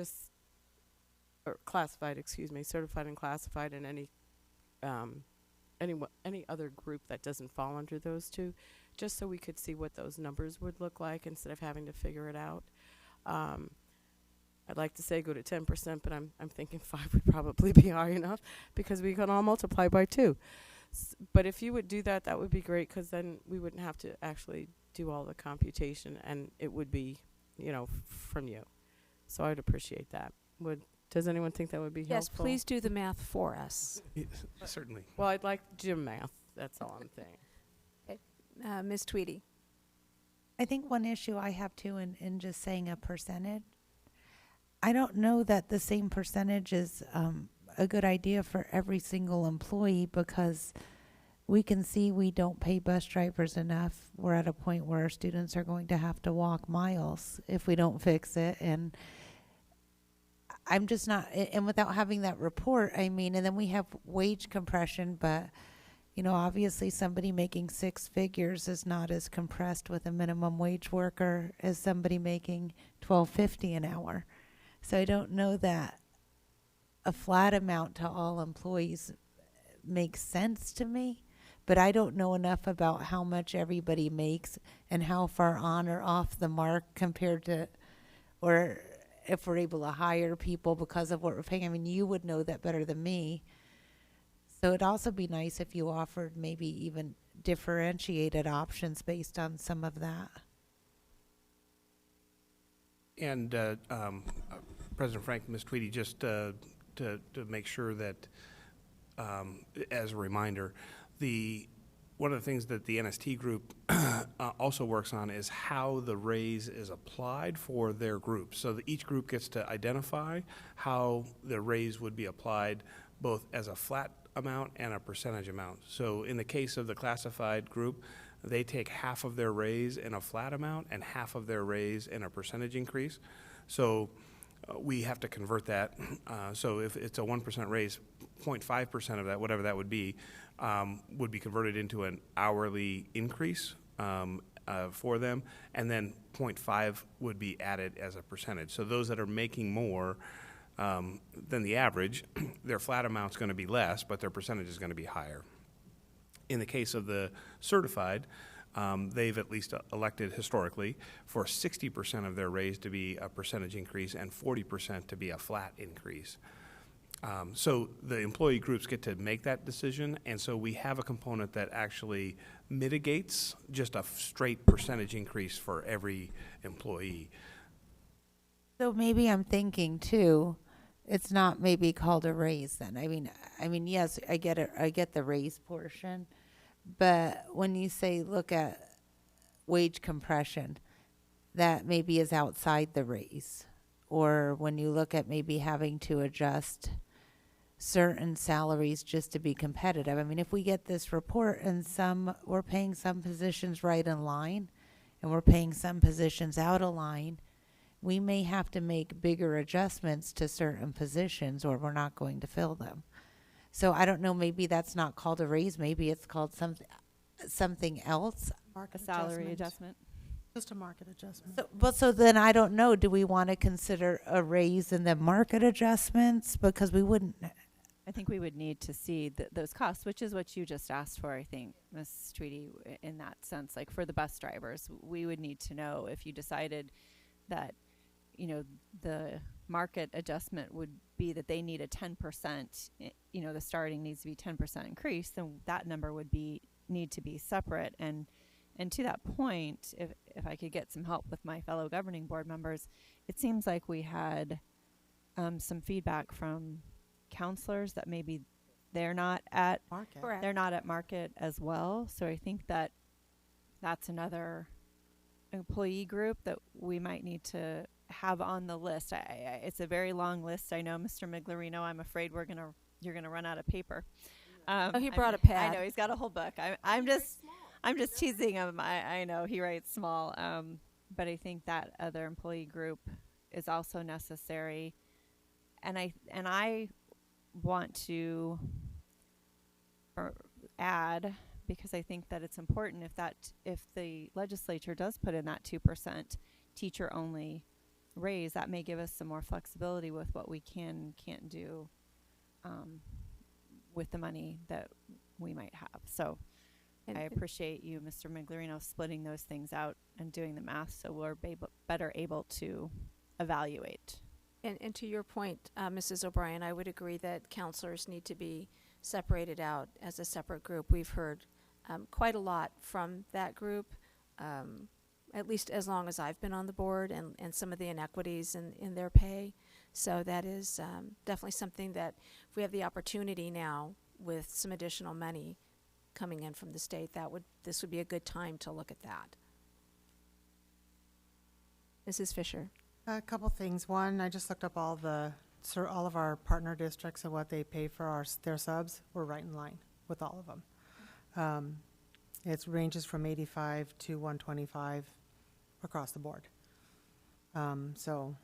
or classified, certified and classified, and any other group that doesn't fall under those two, just so we could see what those numbers would look like instead of having to figure it out. I'd like to say go to 10%, but I'm thinking 5 would probably be high enough because we can all multiply by 2. But if you would do that, that would be great, because then we wouldn't have to actually do all the computation, and it would be, from you. So I'd appreciate that. Does anyone think that would be Yes, helpful? please do the math for us. Certainly. Well, I'd like gym math. That's all I'm saying. Ms. Tweedy. I think one issue I have too in just saying a percentage, I don't know that the same percentage is a good idea for every single employee, because we can see we don't pay bus drivers enough. We're at a point where our students are going to have to walk miles if we don't fix it. And I'm just not, and without having that report, and then we have wage compression, but obviously somebody making 6 figures is not as compressed with a minimum wage worker as somebody making $12.50 an hour. So I don't know that a flat amount to all employees makes sense to me, but I don't know enough about how much everybody makes and how far on or off the mark compared to, or if we're able to hire people because of what we're paying. You would know that better than me. So it'd also be nice if you offered maybe even differentiated options based on some of that. And President Frank, Ms. Tweedy, just to make sure that, as a reminder, one of the things that the NST group also works on is how the raise is applied for their group. So that each group gets to identify how the raise would be applied, both as a flat amount and a percentage amount. So in the case of the classified group, they take half of their raise in a flat amount and half of their raise in a percentage increase. So we have to convert that. So if it's a 1% raise, 0.5% of that, whatever that would be converted into an hourly increase for them, and then 0.5 would be added as a percentage. So those that are making more than the average, their flat amount's going to be less, but their percentage is going to be higher. In the case of the certified, they've at least elected historically for 60% of their raise to be a percentage increase and 40% to be a flat increase. So the employee groups get to make that decision, and so we have a component that actually mitigates just a straight percentage increase for every employee. So maybe I'm thinking too, it's not maybe called a raise then. Yes, I get it. I get the raise portion, but when you say look at wage compression, that maybe is outside the raise. Or when you look at maybe having to adjust certain salaries just to be competitive. I mean, if we get this report and we're paying some positions right in line and we're paying some positions out of line, we may have to make bigger adjustments to certain positions or we're not going to fill them. So I don't know, maybe that's not called a raise, maybe it's called something else. A salary adjustment. Just a market adjustment. So then I don't know, do we want to consider a raise and then market adjustments? Because we wouldn't, I think we would need to see those costs, which is what you just asked for, I think, Ms. Tweedy, in that sense. Like for the bus drivers, we would need to know if you decided that, you know, the market adjustment would be that they need a 10%, you know, the starting needs to be 10% increase, then that number would need to be separate. And to that point, if I could get some help with my fellow governing board members, it seems like we had some feedback from counselors that maybe they're not at Market. Correct. they're not at market as well. So I think that that's another employee group that we might need to have on the list. It's a very long list. I know, Mr. Miglerino, I'm afraid you're gonna run out of paper. Oh, he brought a I pad. know he's got a whole book. I'm just teasing him. I know he writes small, but I think that other employee group is also necessary, and I want to add, because I think that it's important, if the legislature does put in that 2% teacher only raise, that may give us some more flexibility with what we can't do with the money that we might have. So And- I appreciate you, Mr. Miglerino, splitting those things out and doing the math so we're better able to evaluate. And to your point, Mrs. O'Brien, I would agree that counselors need to be separated out as a separate group. We've heard quite a lot from that group, at least as long as I've been on the board, and some of the inequities in their pay. So that is definitely something that if we have the opportunity now with some additional money coming in from the state, this would be a good time to look at that. Mrs. Fisher. A couple things. One, I just looked up all of our partner districts and what they pay for their subs. We're right in line with all of them. It ranges from 85 to 125 across the board. No,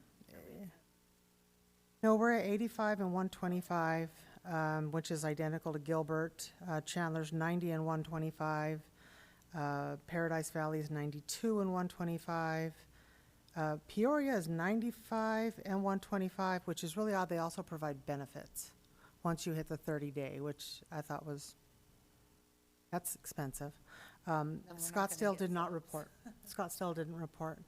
we're at 85 and 125, which is identical to Gilbert. Chandler's 90 and 125. Paradise Valley is 92 and 125. Peoria is 95 and 125, which is really odd. They also provide benefits once you hit the 30-day, which I thought that's expensive. Scottsdale did not report. Scottsdale didn't report.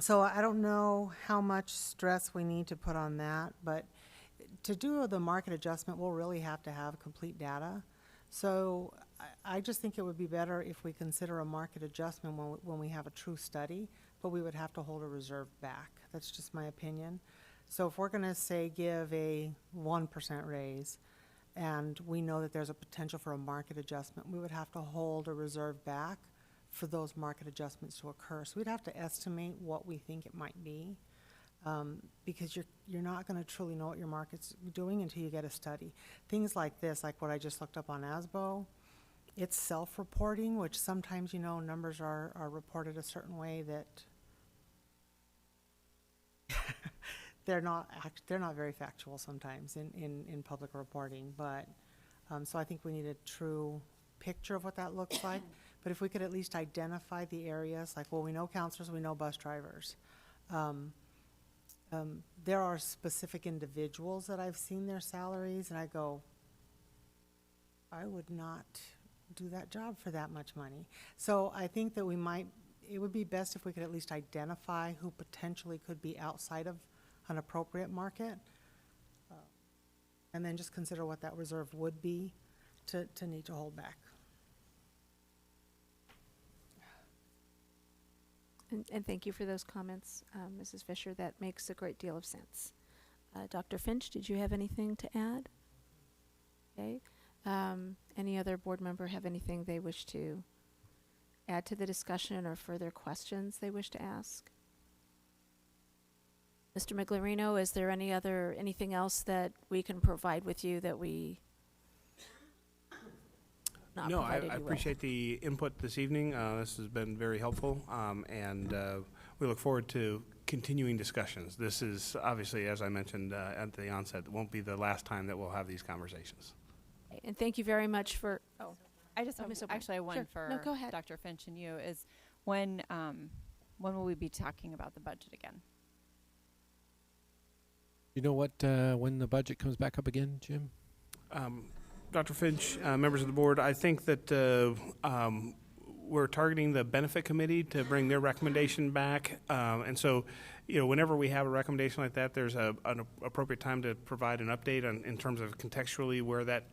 So I don't know how much stress we need to put on that, but to do the market adjustment, we'll really have to have complete data. So I just think it would be better if we consider a market adjustment when we have a true study, but we would have to hold a reserve back. That's just my opinion. So if we're going to say give a 1% raise, and we know that there's a potential for a market adjustment, we would have to hold a reserve back for those market adjustments to occur. So we'd have to estimate what we think it might be, because you're not going to truly know what your market's doing until you get a study. Things like this, like what I just looked up on ASBO, it's self-reporting, which sometimes, numbers are reported a certain way that they're not very factual sometimes in public reporting. But so I think we need a true picture of what that looks like. But if we could at least identify the areas, like, well, we know counselors, we know bus drivers. There are specific individuals that I've seen their salaries, and I go, I would not do that job for that much money. So I think that it would be best if we could at least identify who potentially could be outside of an appropriate market, and then just consider what that reserve would be to need to hold back. And thank you for those comments, Mrs. Fisher. That makes a great deal of sense. Dr. Finch, did you have anything to add? Okay. Any other board member have anything they wish to add to the discussion or further questions they wish to ask? Mr. Miglerino, is there anything else that we can provide with you that we not No, I provided you with? appreciate the input this evening. This has been very helpful, and we look forward to continuing discussions. This is obviously, as I mentioned at the onset, won't be the last time that we'll have these conversations. And thank you very much for, oh, I just Oh, have, Ms. O'Brien. actually one Sure. for No, go ahead. Dr. Finch and you is when will we be talking about the budget again? You know what, when the budget comes back up again, Jim? Dr. Finch, members of the board, I think that we're targeting the benefit committee to bring their recommendation back. And so, whenever we have a recommendation like that, there's an appropriate time to provide an update in terms of contextually where that,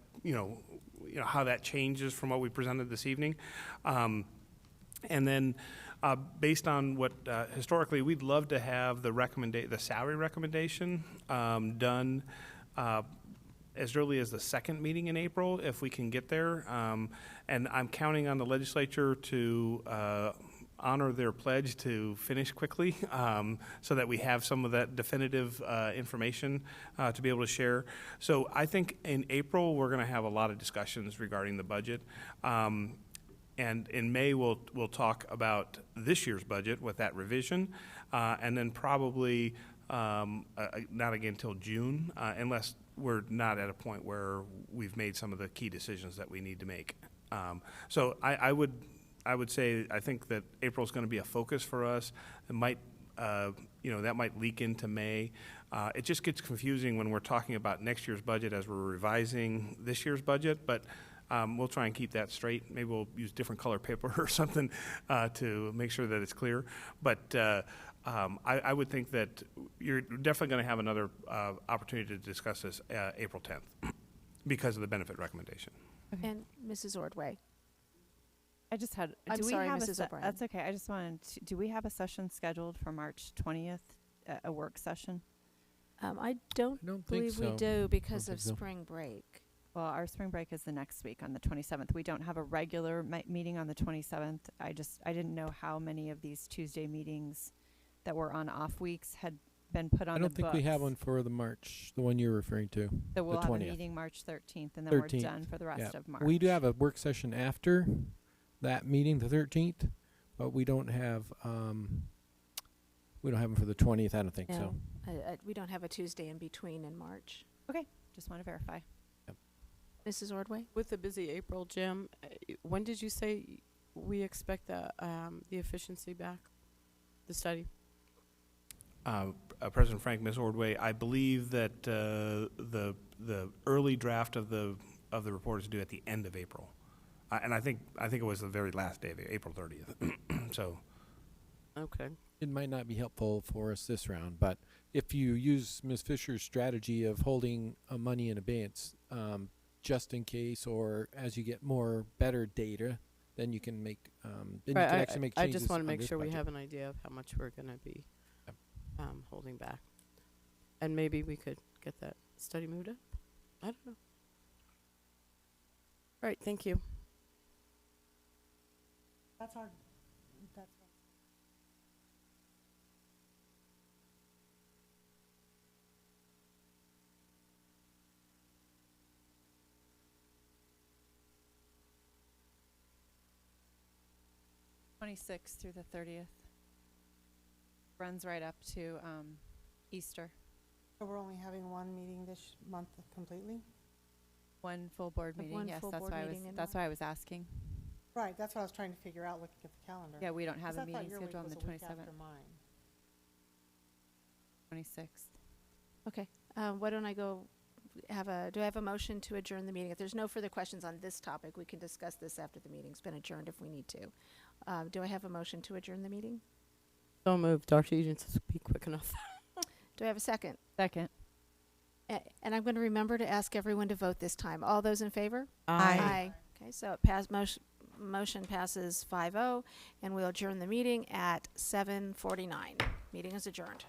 how that changes from what we presented this evening. And then based on what historically, we'd love to have the salary recommendation done as early as the second meeting in April, if we can get there. And I'm counting on the legislature to honor their pledge to finish quickly so that we have some of that definitive information to be able to share. So I think in April, we're going to have a lot of discussions regarding the budget. And in May, we'll talk about this year's budget with that revision, and then probably not again until June, unless we're not at a point where we've made some of the key decisions that we need to make. So I would say I think that April is going to be a focus for us. It might, that might leak into May. It just gets confusing when we're talking about next year's budget as we're revising this year's budget, but we'll try and keep that straight. Maybe we'll use different color paper or something to make sure that it's clear. But I would think that you're definitely going to have another opportunity to discuss this April 10th because of the benefit recommendation. and Mrs. Ordway. I just had. I'm do we sorry, have a Mrs. se- O'Brien. That's okay. I just wanted to. Do we have a session scheduled for March 20th? A work session? I don't I don't think believe we so. do because think of so. spring break. Well, our spring break is the next week on the 27th. We don't have a regular meeting on the 27th. I didn't know how many of these Tuesday meetings that were on off weeks had been put on I the don't think we have books. one for the March, the one you're referring to. So we'll the have 20th. a meeting March 13th, and then we're 13th. done for the rest of March. We do have a work session after that meeting, the 13th, but we don't have them for the 20th. I don't think so. No, we don't have a Tuesday in between in March. Okay, just want to verify. Mrs. Ordway? With the busy April, Jim, when did you say we expect the efficiency back, the study? President Frank, Ms. Ordway, I believe that the early draft of the report is due at the end of April, and I think it was the very last day of April 30th. So, Okay. It might not be helpful for us this round, but if you use Ms. Fisher's strategy of holding money in abeyance, just in case, or as you get better data, then you can make, then you can actually make I changes. just want to on make this sure we budget. have an idea of how much we're going to be Yep. holding back. And maybe we could get that study moved up. I don't know. All right, thank you. That's our, 26th through the 30th. Runs right up to Easter. so we're only having one meeting this month completely? One full board Have meeting. one Yes, full that's board why I was. meeting in That's why I was asking. Right, that's what I was trying to figure out looking at the calendar. Yeah, we don't have 'Cause a I thought meeting your week scheduled on was the a week 27th, after mine. 26th. Okay. Why don't I go do I have a motion to adjourn the meeting? If there's no further questions on this topic, we can discuss this after the meeting's been adjourned if we need to. Do I have a motion to adjourn the meeting? So moved. Dr. You didn't speak quick enough. Do I have a second? Second. And I'm going to remember to ask everyone to vote this time. All those in favor? Aye. Okay, so motion passes 5-0, and we'll adjourn the meeting at 7:49. Meeting is adjourned.